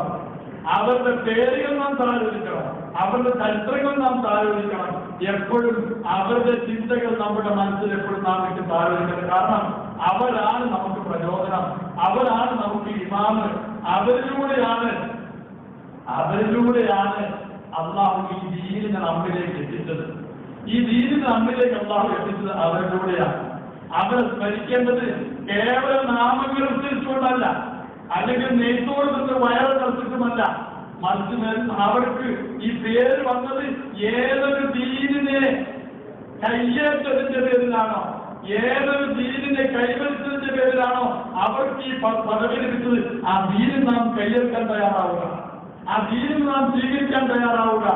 അവരുടെ പേരുകൾ നാം താലോചിക്കണം, അവരുടെ ചരിത്രങ്ങൾ നാം താലോചിക്കണം. എപ്പോഴും അവരുടെ ചിന്തകൾ നമ്മുടെ മനസ്സിൽ എപ്പോഴും നാം വിട്ട് താഴ്വരുന്നത്. കാരണം അവരാണ് നമുക്ക് പ്രചോദനം, അവരാണ് നമുക്ക് ഇമാമ്, അവരിലൂടെയാണ് അള്ളാഹു ഈ ദീനിനെ നമ്മിലേക്ക് എത്തിച്ചത്. ഈ ദീനിനെ നമ്മിലേക്ക് അള്ളാഹു എത്തിച്ചത് അവരിലൂടെയാണ്. അവർ സ്മരിക്കേണ്ടത് കേവല നാമങ്ങൾ ഉച്ചരിച്ചുകൊണ്ടല്ല, അല്ലെങ്കിൽ നെയ്ത്തോട് നിന്ന് വയറ് നിറച്ചിട്ടുമല്ല, മറിച്ച് അവർക്ക് ഈ പേര് വന്നത് ഏതൊരു ദീനിനെ കയ്യേറ്റതിന്റെ പേരിലാണോ, ഏതൊരു ദീനിനെ കൈവരിച്ചതിന്റെ പേരിലാണോ അവർക്ക് ഈ പദവി ലഭിച്ചത്, ആ ദീനിൽ നാം കയ്യേൽക്കാൻ തയ്യാറാവുക, ആ ദീനിൽ നാം സ്വീകരിക്കാൻ തയ്യാറാവുക.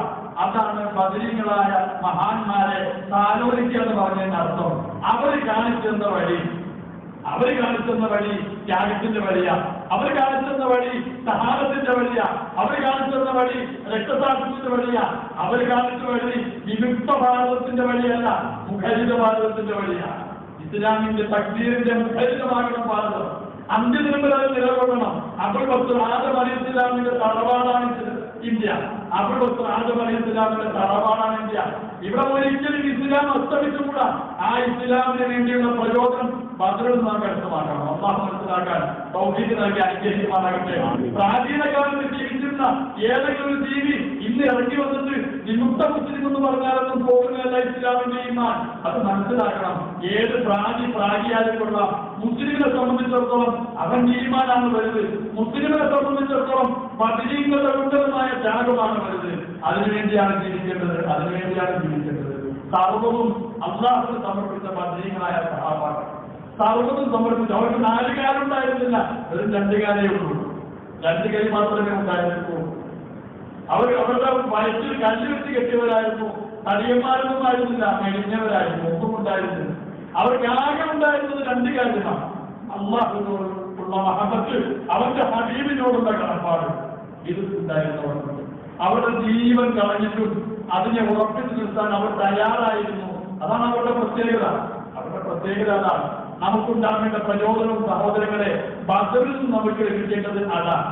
അതാണ് ബദരീങ്ങളായ മഹാന്മാരെ താലോലിക്കുക എന്ന് പറഞ്ഞതിന്റെ അർത്ഥം. അവർ കാണിച്ചെന്ന വഴി ത്യാഗത്തിന്റെ വഴിയാ, അവർ കാണിച്ചെന്ന വഴി സഹായത്തിന്റെ വഴിയാ, അവർ കാണിച്ചെന്ന വഴി രക്തസാക്ഷ്യത്തിന്റെ വഴിയാ, അവർ കാണിച്ച വഴി വിമുക്ത ഭാരതത്തിന്റെ വഴിയല്ല, മുഖരിത ഭാരതത്തിന്റെ വഴിയാ. ഇസ്ലാമിന്റെ തക്ബീറിന്റെ മുഖരിതമാകണം ഭാരതം. അന്ത്യദിനം വരെ അത് നിലകൊള്ളണം. അബുൽ ബക്കർ ആദം അലൈഹിസ്സലാമിന്റെ തറവാടാണ് ഇന്ത്യ. അബുൽ ബക്കർ ആദം അലൈഹിസ്സലാമിന്റെ തറവാടാണ് ഇന്ത്യ. ഇവിടെ ഒരിക്കലും ഇസ്ലാം അസ്തമിച്ചുകൂടാ. ആ ഇസ്ലാമിന് വേണ്ടിയുള്ള പ്രചോദനം ബദറിൽ നാം വ്യക്തമാക്കണം. അള്ളാഹു മനസ്സിലാക്കാൻ തൗഫീഖ് നൽകി അനുഗ്രഹിക്കുമാറാകട്ടെ. പ്രാചീന കാലത്ത് ജീവിച്ചിരുന്ന ഏതെങ്കിലും ഒരു ജീവി ഇന്ന് ഇറങ്ങി വന്നിട്ട് വിമുക്ത മുസ്ലിം എന്ന് പറഞ്ഞാലൊന്നും പോകുന്നതല്ല ഇസ്ലാമിന്റെ ഈമാൻ. അത് മനസ്സിലാക്കണം. ഏത് പ്രാചിയാലും കൊള്ളാം, മുസ്ലിമിനെ സംബന്ധിച്ചിടത്തോളം അവൻ ഈമാനാണ് വലുത്. മുസ്ലിമിനെ സംബന്ധിച്ചിടത്തോളം ബദരീങ്ങളുടെ ഉന്നതമായ ത്യാഗമാണ് വലുത്. അതിനുവേണ്ടിയാണ് ജീവിക്കേണ്ടത്. സർവ്വവും അള്ളാഹുവിന് സമർപ്പിച്ച ബദരീങ്ങളായ സഹാബാക്കൾ സർവ്വതും സമർപ്പിച്ചു. അവർക്ക് 4 കാലുണ്ടായിരുന്നില്ല, ഒരു 2 കാലേ ഉള്ളൂ. 2 കൈ മാത്രമേ ഉണ്ടായിരുന്നുള്ളൂ. അവരുടെ വയറ്റിൽ കല്ല് വെച്ച് കെട്ടിയവരായിരുന്നു. തടിയന്മാരൊന്നും ആയിരുന്നില്ല, മെലിഞ്ഞവരായിരുന്നു, ഒന്നും ഉണ്ടായിരുന്നില്ല. അവർക്ക് ആകെ ഉണ്ടായിരുന്നത് 2 കാര്യമാണ്: അള്ളാഹുവിനോടുള്ള മഹബത്ത്, അവന്റെ ഹബീബിനോടുള്ള കടപ്പാട്. ഇത് ഉണ്ടായിരുന്നവർക്ക് അവരുടെ ജീവൻ കളഞ്ഞിട്ടും അതിനെ ഉറപ്പിച്ചു നിർത്താൻ അവർ തയ്യാറായിരുന്നു. അതാണ് അവരുടെ പ്രത്യേകത. അതാണ് നമുക്കുണ്ടാകേണ്ട പ്രചോദനവും. സഹോദരങ്ങളെ, ബദറിൽ നമുക്ക് ലഭിക്കേണ്ടത് അതാണ്.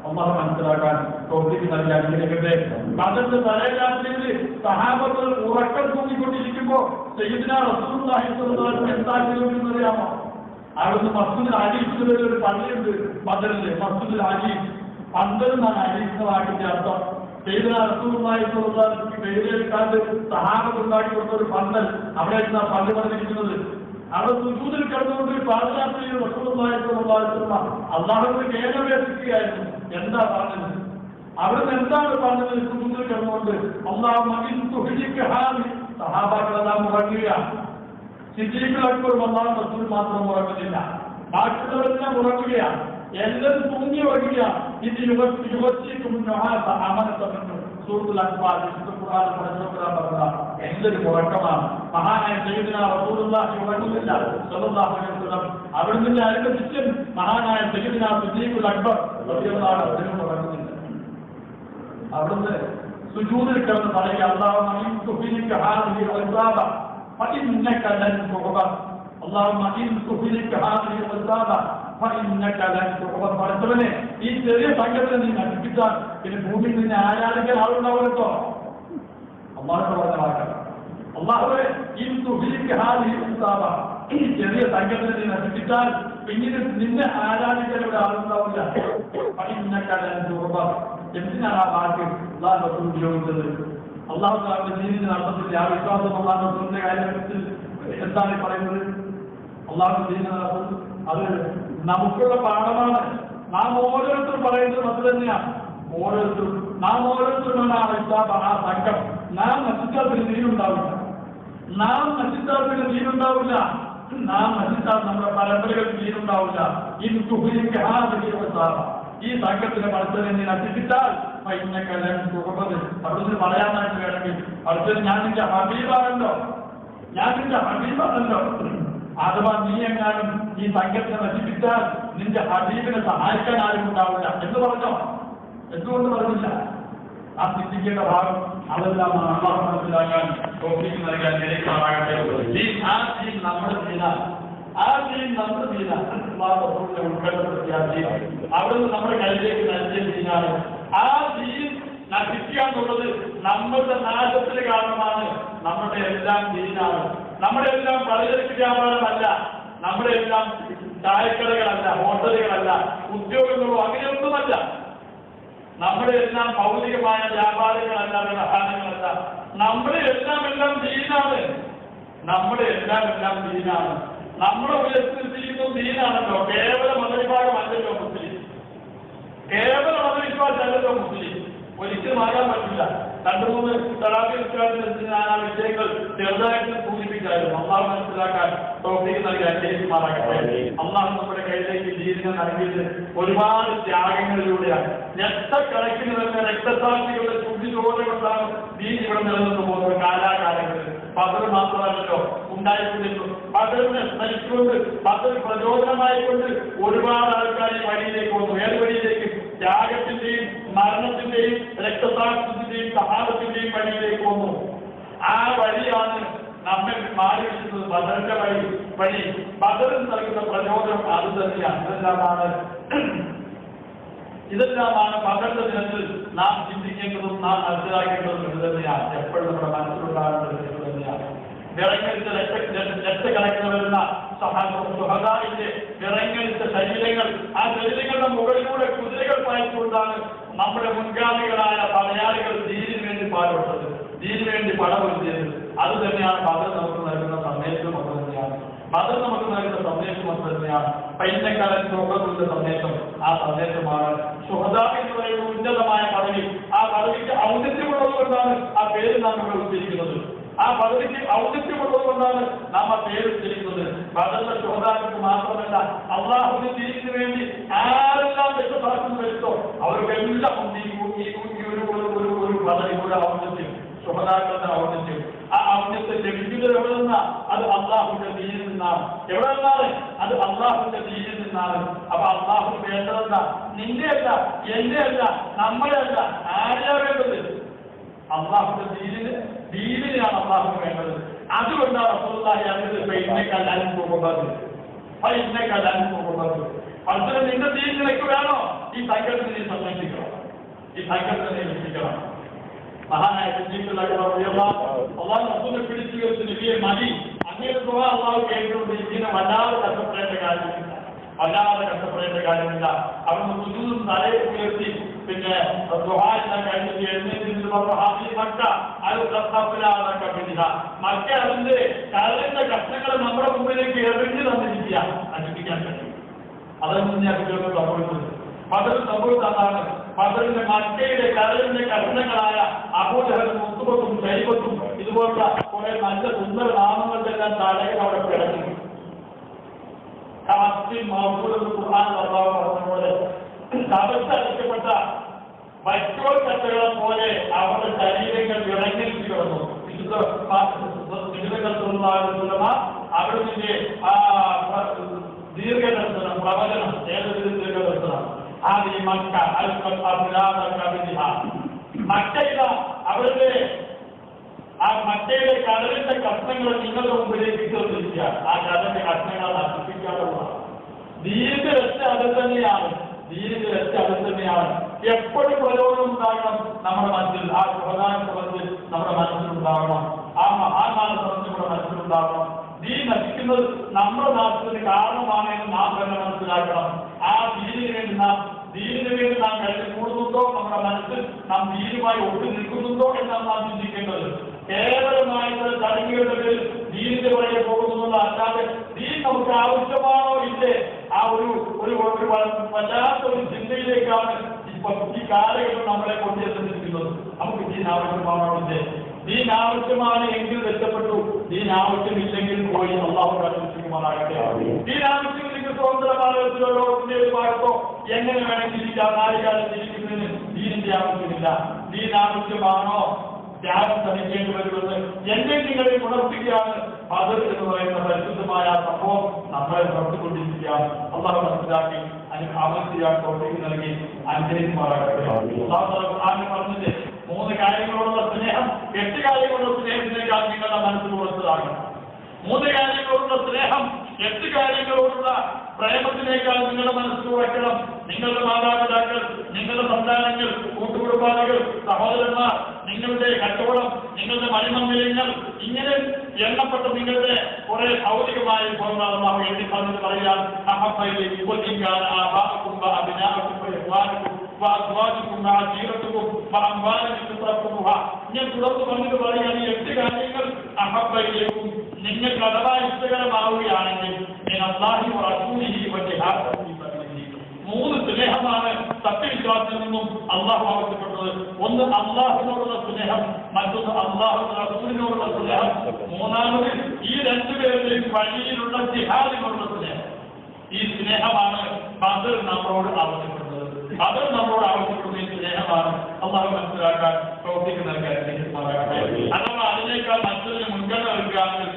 അള്ളാഹു മനസ്സിലാക്കാൻ തൗഫീഖ് നൽകി അനുഗ്രഹിക്കട്ടെ. ബദറിന്റെ തലേരാത്രിയിൽ സഹാബത്ത് ഉറക്കം തൂങ്ങിക്കൊണ്ടിരിക്കുമ്പോ സയ്യിദുനാ റസൂലുള്ളാഹി സ്വല്ലല്ലാഹു അലൈഹി വസല്ലം എന്താ ചെയ്തതെന്ന് അറിയാമോ? അവിടുന്ന് മസ്ജിദുൽ അലീഖിൽ ഒരു പള്ളിയുണ്ട് ബദറില്. മസ്ജിദുൽ അലീഖ് പന്തലെന്നാണ് അലീഖിന്റെ അർത്ഥം. സയ്യിദുനാ റസൂലുള്ളാഹി സ്വല്ലല്ലാഹു അലൈഹി വസല്ലം പേരിലേക്കാണ്ട് സഹാബത്ത് ഉണ്ടാക്കി കൊടുത്ത ഒരു പന്തൽ, അവിടെയാണ് ആ പള്ളി പറഞ്ഞിരിക്കുന്നത്. അവിടെ സുജൂദിൽ കിടന്നുകൊണ്ട് പാദയാത്രയിൽ റസൂലുള്ളാഹി സ്വല്ലല്ലാഹു അലൈഹി വസല്ലം അല്ലാഹുവിനെ കേരളീകരിക്കുകയായിരുന്നു. എന്താ പറഞ്ഞത്? അവിടുന്ന് എന്താണ് പറഞ്ഞത്? സുജൂദിൽ കിടന്നുകൊണ്ട് അല്ലാഹുമ്മ ഇൻ തുഹ്ലിക ഹാദി, സഹാബാക്കളെല്ലാം ഉറങ്ങുകയാണ്. സിദ്ദീഖുൽ അക്ബർ അല്ലാഹു റസൂൽ മാത്രം ഉറങ്ങുന്നില്ല, ബാക്കിയുള്ളവരെല്ലാം ഉറങ്ങുകയാണ്. എല്ലാവരും തൂങ്ങി ഉറങ്ങുകയാണ്. ഇത് യുവത്തിക്കും സൂറത്തുൽ അൻഫാൽ ഖുർആനിൽ പറഞ്ഞ എന്തൊരു ഉറക്കമാണ്. മഹാനായ സയ്യിദുനാ റസൂലുള്ളാഹി ഉറങ്ങുന്നില്ല സ്വല്ലല്ലാഹു അലൈഹി വസല്ലം. അവിടുന്ന് അരുടെ ശിഷ്യൻ മഹാനായ സയ്യിദുനാ സിദ്ദീഖുൽ അക്ബർ റളിയല്ലാഹു അൻഹു ഉറങ്ങുന്നില്ല. അവിടുന്ന് സുജൂദിൽ കിടന്ന് പറയുക, അല്ലാഹുമ്മ ഇൻ തുഹ്ലിക ഹാദിഹിൽ ഇസാബ ഫഇന്നക ലൻ തുഅബ. അല്ലാഹുമ്മ ഇൻ തുഹ്ലിക ഹാദിഹിൽ ഇസാബ ഫഇന്നക ലൻ തുഅബ. പഠിച്ചവനെ, ഈ ചെറിയ സംഘത്തെ നീ നശിപ്പിച്ചാൽ പിന്നെ ഭൂമിയിൽ നിന്നെ ആരാധിക്കാൻ ആളുണ്ടാവുമല്ലോ. അള്ളാഹു പറഞ്ഞ വാക്കാണ്. അല്ലാഹുവേ, ഇൻ തുഹ്ലിക ഹാദിഹിൽ ഇസാബ, ഈ ചെറിയ സംഘത്തെ നീ നശിപ്പിച്ചാൽ പിന്നീട് നിന്നെ ആരാധിക്കാൻ ഇവിടെ ആളുണ്ടാവില്ല. ഫഇന്നക ലൻ തുഅബ. എന്തിനാണ് ആ വാക്ക് അല്ലാഹു റസൂൽ ഉപയോഗിച്ചത്? അല്ലാഹു തആലയുടെ ദീനിന്റെ അർത്ഥത്തിൽ ആ വിശ്വാസം അല്ലാഹു റസൂലിന്റെ കാര്യത്തിൽ എന്താണ് പറയുന്നത്? അല്ലാഹു ദീനിന്റെ അർത്ഥത്തിൽ അത് നമുക്കുള്ള പാഠമാണ്. നാം ഓരോരുത്തരും പറയുന്നത് അത് തന്നെയാണ്. നാം ഓരോരുത്തരുമാണ് ആ വിശ്വാസം, ആ സംഘം. നാം നശിച്ചാൽ പിന്നെ ദീനുണ്ടാവില്ല. നാം നശിച്ചാൽ നമ്മുടെ പരമ്പരകൾക്ക് ദീനുണ്ടാവില്ല. ഇൻ തുഹ്ലിക ഹാദിഹിൽ ഇസാബ, ഈ സംഘത്തിന്റെ പഠിത്തനെ നീ നശിപ്പിച്ചാൽ അവിടുന്ന് പറയാനായിട്ട് വേണമെങ്കിൽ അടുത്തത് ഞാൻ നിന്റെ ഹബീബാണല്ലോ. അഥവാ നീ എങ്ങാനും ഈ സംഘത്തെ നശിപ്പിച്ചാൽ നിന്റെ ഹബീബിനെ സഹായിക്കാൻ ആരും ഉണ്ടാവില്ല എന്ന് പറഞ്ഞോ? എന്തുകൊണ്ട് പറഞ്ഞില്ല? ആ ചിന്തിക്കേണ്ട ഭാഗം അതെല്ലാമാണ്. അള്ളാഹു മനസ്സിലാക്കാൻ തൗഫീഖ് നൽകാൻ നിലയ്ക്കാറാകട്ടെ. നമ്മുടെ അവിടുന്ന് നമ്മുടെ കയ്യിലേക്ക് നൽകിയ ദീനാണ്. ആ ദീൻ നശിക്കുക എന്നുള്ളത് നമ്മളുടെ നാശത്തിന് കാരണമാണ്. നമ്മുടെ എല്ലാം ദീനാണ്. നമ്മുടെ എല്ലാം പലചരക്ക് വ്യാപാരമല്ല, നമ്മുടെ എല്ലാം ചായക്കടകളല്ല, ഹോട്ടലുകളല്ല, ഉദ്യോഗങ്ങളോ അങ്ങനെയൊന്നുമല്ല. നമ്മുടെ എല്ലാം ഭൗതികമായ വ്യാപാരങ്ങളല്ല, വ്യവഹാരങ്ങളല്ല. നമ്മുടെ എല്ലാം ദീനാണ്. നമ്മുടെ എല്ലാം ദീനാണ്. നമ്മുടെ ഉയർത്തിരിക്കുന്നത് ദീനാണല്ലോ. കേവല മതവിഭാഗമല്ലല്ലോ മുസ്ലിം. കേവല മതവിശ്വാസമല്ലല്ലോ മുസ്ലിം. ഒരിക്കലും ആകാൻ പറ്റില്ല. 2-3 തറാവീഹ് നിസ്കാരത്തിൽ ഞാൻ ആ വിഷയങ്ങൾ ചെറുതായിട്ട് സൂചിപ്പിച്ചായിരുന്നു. അള്ളാഹു മനസ്സിലാക്കാൻ തൗഫീഖ് നൽകി അനുഗ്രഹിക്കുമാറാകട്ടെ. അള്ളാഹു നമ്മുടെ കയ്യിലേക്ക് ദീനിനെ നൽകിയത് ഒരുപാട് ത്യാഗങ്ങളിലൂടെയാണ്. ലക്ഷക്കണക്കിന് തന്നെ രക്തസാക്ഷികളുടെ ചുണ്ടിച്ചോടുകൊണ്ടാണ് ദീൻ ഇവിടെ നിലനിന്ന് പോകുന്നത്. കാലാകാലങ്ങളിൽ ബദർ മാത്രമല്ലല്ലോ ഉണ്ടായിക്കൊണ്ടിരുന്നു. ബദറിനെ സ്മരിച്ചുകൊണ്ട്, ബദർ പ്രചോദനമായിക്കൊണ്ട് ഒരുപാട് ആൾക്കാർ ഈ വഴിയിലേക്ക് വന്നു. ഏത് വഴിയിലേക്ക്? ത്യാഗത്തിന്റെയും മരണത്തിന്റെയും രക്തസാക്ഷ്യത്തിന്റെയും സഹാബത്തിന്റെയും വഴിയിലേക്ക് വന്നു. ആ വഴിയാണ് നമ്മെ മാറിയിരിക്കുന്നത്. ബദറിന്റെ വഴി ബദറിൽ നൽകുന്ന പ്രചോദനം അത് തന്നെയാണ്. ഇതെല്ലാമാണ് ബദറിന്റെ ദിനത്തിൽ നാം ചിന്തിക്കേണ്ടതും നാം മനസ്സിലാക്കേണ്ടതും ഇത് തന്നെയാണ്. എപ്പോഴും നമ്മുടെ മനസ്സിലുണ്ടാകേണ്ടത് ഇത് തന്നെയാണ്. വിറങ്ങലിച്ച ലക്ഷക്കണക്കിന് വരുന്ന സുഹദാഇന്റെ വിറങ്ങലിച്ച ശരീരങ്ങൾ, ആ ശരീരങ്ങളുടെ മുകളിലൂടെ കുതിരകൾ പായിച്ചുകൊണ്ടാണ് നമ്മുടെ മുൻഗാമികളായ പടയാളികൾ ദീനിന് വേണ്ടി പാടുപെട്ടത്, ദീനിന് വേണ്ടി പടപൊരുത്തിയത്. അത് തന്നെയാണ് ബദർ നമുക്ക് നൽകുന്ന സന്ദേശവും അത് തന്നെയാണ്. ബദർ നമുക്ക് നൽകുന്ന സന്ദേശം അത് തന്നെയാണ്. പൈനക്കാലൻ സുഹൃത്തുക്കളുടെ സന്ദേശം ആ സന്ദേശമാണ്. സുഹദാ എന്ന് പറയുന്ന ഉന്നതമായ പദവി, ആ പദവിക്ക് ഔന്നത്യമുള്ളത് കൊണ്ടാണ് ആ പേര് നാം ഇവിടെ ഉച്ചരിക്കുന്നത്. ആ പദവിക്ക് ഔന്നത്യമുള്ളതുകൊണ്ടാണ് നാം ആ പേര് ഉച്ചരിക്കുന്നത്. ബദറിലെ സുഹദാക്കൾക്ക് മാത്രമല്ല, അള്ളാഹുവിന്റെ ദീനിന് വേണ്ടി ആരെല്ലാം രക്തസാക്ഷ്യം വരുത്തോ അവർക്കെല്ലാം ഒരു പദവി, ഒരു ഔന്നത്യം, സുഹദാക്കളുടെ ഔന്നത്യം. ആ ഔന്നത്യം ലഭിക്കുന്നത് എവിടെ നിന്നാ? അത് അള്ളാഹുവിന്റെ ദീനിൽ നിന്നാണ്. എവിടെ നിന്നാണ്? അത് അള്ളാഹുവിന്റെ ദീനിൽ നിന്നാണ്. അപ്പൊ അള്ളാഹു വേണ്ടതല്ല, നിന്റെ അല്ല, എന്റെ അല്ല, നമ്മുടെ അല്ല, ആരെയാ വേണ്ടത്? അള്ളാഹുന്റെ ദീനിനെയാണ് അള്ളാഹു വേണ്ടത്. അതുകൊണ്ടാണ് റസൂലുള്ളാഹി അതിനെക്കാളും പോകുന്നത്. അതുപോലെ നിന്റെ ദീൻ നിനക്ക് വേണോ? ഈ സംഘടന നീ സന്ദർശിക്കണം, ഈ സംഘടന നീ രക്ഷിക്കണം. മഹാനായ അള്ളാഹു റസൂലിനെ പിടിച്ചു വെച്ച് നബിയെ മതി, അങ്ങനെ അള്ളാഹു കേട്ടിട്ടുണ്ട്. ഇതിനെ വല്ലാതെ കഷ്ടപ്പെടേണ്ട കാര്യമില്ല, വല്ലാതെ കഷ്ടപ്പെടേണ്ട കാര്യമില്ല. അവിടുന്ന് സുജൂദും തലയെ ഉയർത്തി പിന്നെ കഴിഞ്ഞിട്ട് എഴുന്നേറ്റ് മക്ക അതിന്റെ കരളിന്റെ കഷ്ണങ്ങൾ നമ്മുടെ മുമ്പിലേക്ക് എറിഞ്ഞു തന്നിരിക്കുക, നശിപ്പിക്കാൻ കഴിയും. അതൊന്നും ഞാൻ കുട്ടികൾക്ക് സംഭവിച്ചത്. ബദർ സംഭവിച്ചതാണ്. ബദറിന്റെ മക്കയുടെ കരളിന്റെ കഷ്ണങ്ങളായ അബൂജഹലും മുത്തുബത്തും ശൈബത്തും ഇതുപോലുള്ള കുറെ നല്ല സുന്ദര നാമങ്ങളുടെ എല്ലാം തലയിൽ അവിടെ കിടക്കുന്നു. പറഞ്ഞപോലെ തപസ്സടിക്കപ്പെട്ട വൈക്കോൽ കട്ടകളെ പോലെ അവരുടെ ശരീരങ്ങൾ വിളങ്ങിച്ചു കിടന്നു. അവിടുത്തെ ദീർഘദർശനം, പ്രവചനം, ഏതൊരു ദീർഘദർശനം അത് ഈ മക്ക മക്കയില അവരുടെ ആ മക്കയുടെ കടലിന്റെ കഷ്ണങ്ങൾ നിങ്ങളുടെ മുമ്പിലേക്ക് ഇട്ടുകൊണ്ടിരിക്കുക. ആ കടലിന്റെ കഷ്ണങ്ങൾ നശിപ്പിക്കാനുള്ളതാണ്. ദീർഘ രക്ഷ അത് തന്നെയാണ്. ദീർഘ രക്ഷ അത് തന്നെയാണ്. എപ്പോഴും പ്രലോഭനം ഉണ്ടാകണം നമ്മുടെ മനസ്സിൽ. ആ പ്രധാന സംബന്ധിച്ച് നമ്മുടെ മനസ്സിലുണ്ടാകണം. ആ മഹാനാഥ സംബന്ധിച്ച് നമ്മുടെ മനസ്സിലുണ്ടാകണം. ദീൻ നശിക്കുന്നത് നമ്മുടെ നാശത്തിന് കാരണമാണെന്ന് നാം തന്നെ മനസ്സിലാക്കണം. ആ ദീനിന് വേണ്ടി നാം കഴിഞ്ഞ് കൂടുന്നുണ്ടോ? നമ്മുടെ മനസ്സിൽ നാം ദീനുമായി ഒട്ടു നിൽക്കുന്നുണ്ടോ എന്നാണ് നാം ചിന്തിക്കേണ്ടത്. കേവലമായിട്ട് ചടങ്ങുകളുടെ പേരിൽ ദീനിന്റെ വഴിയെ പോകുന്നുള്ള അല്ലാതെ ദീൻ നമുക്ക് ആവശ്യമാണോ ഇല്ലേ? ആ ഒരു വല്ലാത്തൊരു ചിന്തയിലേക്കാണ് ഈ കാലഘട്ടം നമ്മളെ കൊണ്ടുവന്നിരിക്കുന്നത്. നമുക്ക് ദീൻ ആവശ്യമാണോ ഇല്ലേ? ദീൻ ആവശ്യമാണ് എങ്കിൽ രക്ഷപ്പെട്ടു, ദീൻ ആവശ്യമില്ലെങ്കിൽ പോയി അള്ളാഹു കാത്തിരിക്കുമാറാകട്ടെ. ദീൻ ആവശ്യമില്ലെങ്കിൽ സ്വതന്ത്ര ഭാരതത്തിലോ ലോകത്തിന്റെ ഒരു ഭാഗത്തോ എങ്ങനെ വേണമെങ്കിൽ ഇരിക്കാം. നാലുകാലം ഇരിക്കുന്നതിന് ദീനിന്റെ ആവശ്യമില്ല. ദീൻ ആവശ്യമാണോ? ത്യാഗം സഹിക്കേണ്ടി വരുന്നത് എന്നെ നിങ്ങളെ ഉണർത്തുകയാണ്. ബദർ എന്ന് പറയുന്ന പരിശുദ്ധമായ സംഭവം നമ്മളെ ഉണർത്തിക്കൊണ്ടിരിക്കുകയാണ്. അള്ളാഹു മനസ്സിലാക്കി അമർത്തിയാൻ തോട്ടേക്ക് നൽകി അനുഗ്രഹിക്കുമാറാകട്ടെ. അള്ളാഹു പറഞ്ഞിട്ട് 3 കാര്യങ്ങളോടുള്ള സ്നേഹം 8 കാര്യങ്ങളുള്ള സ്നേഹത്തിനേക്കാൾ നിങ്ങളുടെ മനസ്സിൽ ഉറച്ചതാകണം. 3 കാര്യങ്ങളോടുള്ള സ്നേഹം 8 കാര്യങ്ങളോടുള്ള പ്രേമത്തിനേക്കാൾ നിങ്ങളുടെ മനസ്സ് വയ്ക്കണം. നിങ്ങളുടെ മാതാപിതാക്കൾ, നിങ്ങളുടെ സന്താനങ്ങൾ, കൂട്ടുകുടുംബാദികൾ, സഹോദരന്മാർ, നിങ്ങളുടെ കച്ചവടം, നിങ്ങളുടെ മണിമന്ദിരങ്ങൾ, ഇങ്ങനെ എണ്ണപ്പെട്ട നിങ്ങളുടെ കുറെ ഭൗതികമായ വിഭവങ്ങൾ നാം എഴുതി പറഞ്ഞത് പറയാൻ ഞാൻ തുടർന്ന് പറഞ്ഞത് പറയാൻ ഈ 8 കാര്യങ്ങൾ അഹബയിലേക്കും നിങ്ങൾക്ക് അഥവാ ഇഷ്ടകരമാവുകയാണെങ്കിൽ മൂന്ന് സ്നേഹമാണ് സത്യവിശ്വാസത്തിൽ നിന്നും അള്ളാഹു ആവശ്യപ്പെട്ടത്. ഒന്ന് അള്ളാഹുവിനോടുള്ള സ്നേഹം, മറ്റൊന്ന് അള്ളാഹുവിന്റെ റസൂലിനോടുള്ള സ്നേഹം, മൂന്നാമത് ഈ രണ്ടുപേരുടെയും വഴിയിലുള്ള ജിഹാദിനോടുള്ള സ്നേഹം. ഈ സ്നേഹമാണ് ബദർ നമ്മളോട് ആവശ്യപ്പെടുന്നത്. ബദർ നമ്മളോട് ആവശ്യപ്പെടുന്ന ഈ സ്നേഹമാണ് അള്ളാഹു മനസ്സിലാക്കാൻ പ്രവർത്തിക്കുന്ന കാര്യമാകട്ടെ. അഥവാ അതിനേക്കാൾ മറ്റൊരു മുൻഗണന നൽകുകയാണെങ്കിൽ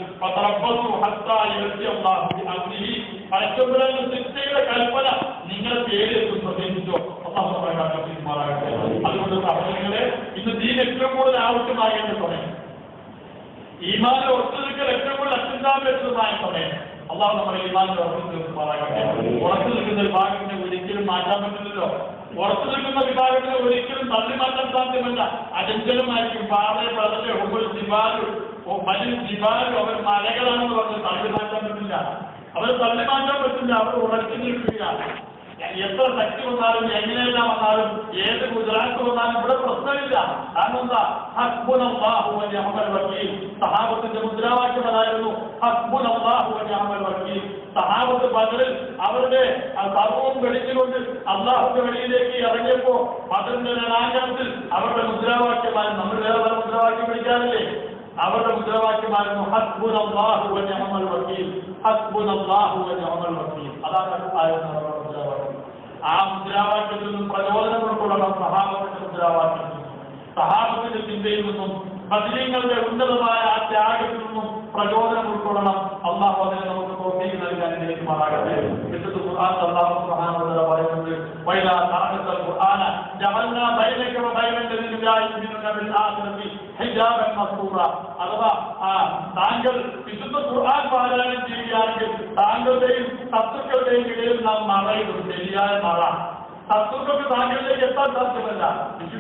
പരസ്പരം ശിക്ഷയുടെ കൽപ്പന നിങ്ങളെ പേരെത്തും പ്രതീക്ഷിച്ചോ അള്ളാഹു നമ്മളെ കാത്തിരിക്കുമാറാകട്ടെ. അതുകൊണ്ട് സഹോദരങ്ങളെ, ഇന്ന് ദീൻ ഏറ്റവും കൂടുതൽ ആവശ്യമാകേണ്ട സമയം, ഈമാനിൽ ഉറച്ചുനിൽക്കൽ ഏറ്റവും കൂടുതൽ അത്യന്താപേക്ഷിതമായ സമയം. അള്ളാഹു നമ്മളെ ഈമാനിൽ ഉറച്ചു നിൽക്കുമാറാകട്ടെ. ഉറച്ചു നിൽക്കുന്ന വിഭാഗത്തിന് ഒരിക്കലും മാറ്റാൻ പറ്റില്ലല്ലോ. ഉറച്ചു നിൽക്കുന്ന വിഭാഗത്തിന് ഒരിക്കലും തള്ളി മാറ്റാൻ സാധ്യമല്ല. അചഞ്ചലമായിരിക്കും. പാറയെ പടലെ ഒவ்வொரு ജിബാലും വലിയ ജിബാലും അവർ മലകളാണെന്ന് പറഞ്ഞ് തള്ളി മാറ്റാൻ പറ്റില്ല. അവർ തള്ളി മാറ്റാൻ പറ്റില്ല. അവർ ഉറച്ചു നിൽക്കുകയാണ്. എത്ര ശക്തി വന്നാലും എങ്ങനെയെല്ലാം വന്നാലും ഏത് ഗുജറാത്ത് വന്നാലും ഇവിടെ പ്രശ്നമില്ല. കാരണം എന്താ? ഹസ്ബുനല്ലാഹു വ നിഅമൽ വകീൽ. സഹാബത്തിന്റെ മുദ്രാവാക്യം അതായിരുന്നു, ഹസ്ബുനല്ലാഹു വ നിഅമൽ വകീൽ. സഹാബത്ത് ബദറിൽ അവരുടെ സർവവും വെടിച്ചുകൊണ്ട് അള്ളാഹുന്റെ വെളിയിലേക്ക് ഇറങ്ങിയപ്പോ ബദറിന്റെ രണാങ്കണത്തിൽ അവരുടെ മുദ്രാവാക്യമായി, നമ്മൾ വേറെ പല മുദ്രാവാക്യം വിളിക്കാറില്ലേ, അവരുടെ മുദ്രാവാക്യമായിരുന്നു ഹസ്ബുനല്ലാഹു വ നിഅമൽ വകീൽ, ഹസ്ബുനല്ലാഹു വ നിഅമൽ വകീൽ. അതാണ് അവരുടെ മുദ്രാവാക്യം. ആ മുദ്രാവാക്യത്തിൽ നിന്നും പ്രചോദനം ഉൾക്കൊള്ളണം. സഹാബത്തിന്റെ മുദ്രാവാക്യത്തിൽ നിന്നും, സഹാബത്തിന്റെ ചിന്തയിൽ നിന്നും, ബദരീങ്ങളുടെ ഉന്നതമായ ആ ത്യാഗത്തിൽ നിന്നും പ്രചോദനം ഉൾക്കൊള്ളണം. അള്ളാഹു അതിനെ നമുക്ക് തോഫീക്ക് നൽകാൻ അനുഗ്രഹിക്കുമാറാകട്ടെ. വിശുദ്ധ ഖുർആനിൽ അല്ലാഹു സുബ്ഹാനഹു വ തആല പറയുന്നത്, വൈലാ തഅഖൽ ഖുർആന ജഅൽനാ ബൈനക വ ബൈനൽ ലദീന ലാ യുമിനൂന ബിൽ ആഖിറതി ഹിജാബൻ മസ്തൂറ. അഥവാ താങ്കൾ വിശുദ്ധ ഖുർആൻ പാരായണം ചെയ്യുകയാണെങ്കിൽ താങ്കളുടെയും ശത്രുക്കളുടെയും ഇടയിൽ നാം മറയിടും. ശരിയായ മറ. ശത്രുക്കൾക്ക് താങ്കളിലേക്ക് എത്താൻ സാധ്യമല്ല.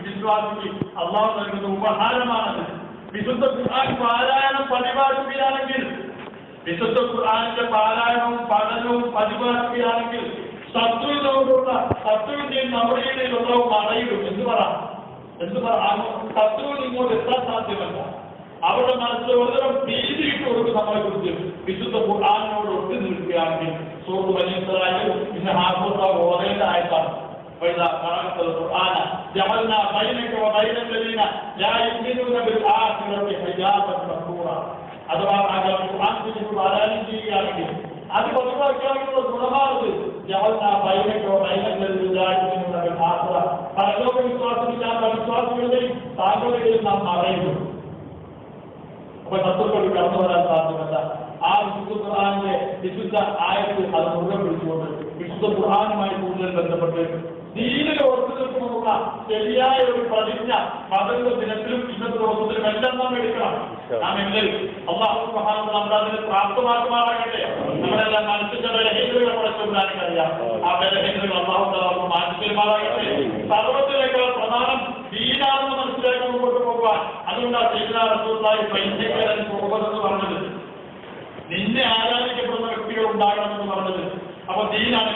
വിശ്വാസിക്ക് അള്ളാഹു നൽകുന്ന ഉപഹാരമാണത്. വിശുദ്ധ ഖുർആൻ പാരായണം പതിവാക്കുകയാണെങ്കിൽ, വിശുദ്ധ ഖുർആനിന്റെ പാരായണവും പഠനവും പതിവാക്കുകയാണെങ്കിൽ ശത്രുവിനോടുള്ള ശത്രുവിന്റെയും നമ്മുടെ ഇടയിലുള്ള മറയിടും. എന്ത് പറ ശത്രുവിന് ഇങ്ങോട്ട് എത്താൻ സാധ്യമല്ല. അവരുടെ മനസ്സിൽ ഒരുതരം ഭീതിയിട്ട് കൊടുക്കും നമ്മളെ കുറിച്ച്. വിശുദ്ധ ഖുർആനിനോട് ഒട്ടി നിൽക്കുകയാണെങ്കിൽ സൂറത്ത് ബനീ ഇസ്രായീൽ ഇന്ന് ഹാഫിള ഓതേണ്ട ആയത്താണ്. وإذا قرأت القرآن جعلنا بينك وبين الذين لا يؤمنون بالآخرة حجابا مستورا. അഥവാ താങ്കൾ ഖുർആൻ പാരായണം ചെയ്യുകയാണെങ്കിൽ അത് പതിവാക്കിയാലുള്ള ഗുണമാണത്. ജഅൽനാ ബൈനക വബൈനൽ ലദീന ലാ യുമിനൂന ബിൽ ആഖിറ. പരലോക വിശ്വാസമില്ലാത്ത വിശ്വാസികളുടെയും താങ്കളുടെ ഇടയിൽ നാം മറയുന്നു. അപ്പൊ ശത്രുക്കൾ കടന്നു വരാൻ സാധ്യമല്ല. ആ വിശുദ്ധ ഖുർആനിലെ വിശുദ്ധ ആയത്ത് അത് മുറുകെ പിടിച്ചുകൊണ്ട് വിശുദ്ധ ഖുർആനുമായി കൂടുതൽ ബന്ധപ്പെട്ട് ദീനിൽ ഉറച്ചു നിൽക്കുമെന്നുള്ള ശരിയായ ഒരു പ്രതിജ്ഞ ബദറിന്റെ ദിനത്തിലും ഇന്നത്തെ ദിവസത്തിലും എല്ലാം നാം എടുക്കണം. നാം എല്ലാവരും അല്ലാഹു സുബ്ഹാനഹു വ തആല നമ്മളെ അതിന് പ്രാപ്തമാക്കുമാറാകട്ടെ. നമ്മളെല്ലാം മനസ്സിന്റെ ബലഹീനതകളെ കുറച്ചുകൊണ്ടാണ് അറിയാം. ആ ബലഹീനതകൾ അല്ലാഹു തആല മാറ്റിത്തരുമാറാകട്ടെ. സർവ്വത്തിനേക്കാൾ പ്രധാനം ദീനാണെന്ന് മനസ്സിലാക്കി മുമ്പോട്ട് പോകുവാൻ. അതുകൊണ്ടാണ് സയ്യിദുനാ റസൂലുള്ളാഹി എന്ന് പറഞ്ഞത്, നിന്നെ ആരാധിക്കപ്പെടുന്ന വ്യക്തികൾ ഉണ്ടാകണമെന്ന് പറഞ്ഞത്. അപ്പൊ ദീനാണ്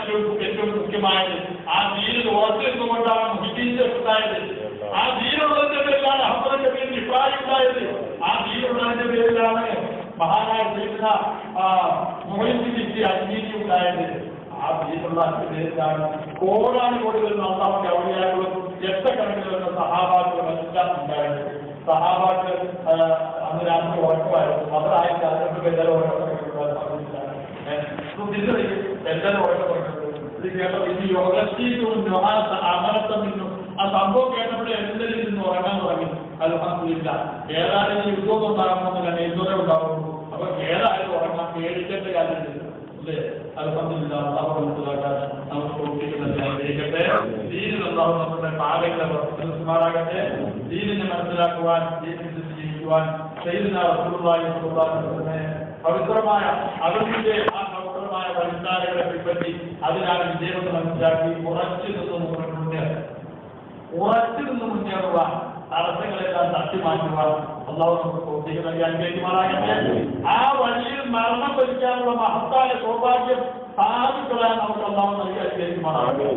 ഏറ്റവും മുഖ്യമായത്. ആ ദീനിൽ ഉറച്ചു നിന്നുകൊണ്ടാണ് മുഹീദ് ഉണ്ടായത്. ആ ദീനുള്ളതിന്റെ പേരിലാണ് അഹ്മദ് കബീർ റിഫായി ഉണ്ടായത്. ആ ദീനുള്ളതിന്റെ പേരിലാണ് മഹാനായ സയ്യിദുനാ മുഹീദ്ദീൻ ചിശ്തി അജ്മീരി ഉണ്ടായത്. ആ ദീനുള്ളതിന്റെ പേരിലാണ് കോടാനുകോടി വരുന്ന അള്ളാഹുവിന്റെ ഔലിയാക്കളും ലക്ഷക്കണക്കിന് വരുന്ന സഹാബാക്കളും എല്ലാം ഉണ്ടായത്. സഹാബാക്കൾ അന്ന് രാത്രി ഉറക്കമായിരുന്നു. അവരായിട്ട് അതിനൊക്കെ എല്ലാവരും ഉറക്കം ആ സംഭവം കേട്ടപ്പോഴേ എല്ലാവരും ഇരുന്ന് ഉറങ്ങാൻ തുടങ്ങി. അൽഹംദുലില്ല. ഏതായാലും യുദ്ധമൊന്നും ഉണ്ടാകണമെന്നില്ല, നെയ്തുറ ഉണ്ടാകുന്നു. അപ്പൊ ഏതായാലും ഉറങ്ങാൻ പേടിക്കേണ്ട കാര്യമില്ല അല്ലേ? അൽഹംദുലില്ല. അല്ലാഹു മനസ്സിലാക്കാൻ നമുക്ക് പ്രവർത്തിക്കുന്നതിനായിരിക്കട്ടെ. ദീനിൽ അല്ലാഹു നമ്മുടെ പാതകളെ മനസ്സിലാകട്ടെ. ദീനിനെ മനസ്സിലാക്കുവാൻ, ദീനിനെ ജീവിക്കുവാൻ സയ്യിദുനാ റസൂലുള്ളാഹി സ്വല്ലല്ലാഹു അലൈഹി വസല്ലമയെ പവിത്രമായ അതിന്റെ ആ പവിത്രമായ വഴിത്താരകളെ പിൻപറ്റി അതിനാണ് വിജയമെന്ന് മനസ്സിലാക്കി ഉറച്ചു നിന്ന് മുന്നേറുക, തടസ്സങ്ങളെല്ലാം തട്ടിമാറ്റുക. അല്ലാഹു നമുക്ക് തൗഫീഖ് നൽകി അനുഗ്രഹിക്കുമാറാകട്ടെ. ആ വഴിയിൽ മരണം വരിക്കാനുള്ള മഹത്തായ സൗഭാഗ്യം സാധിക്കുവാൻ നമുക്ക് അല്ലാഹു നൽകി അനുഗ്രഹിക്കുമാറാകട്ടെ.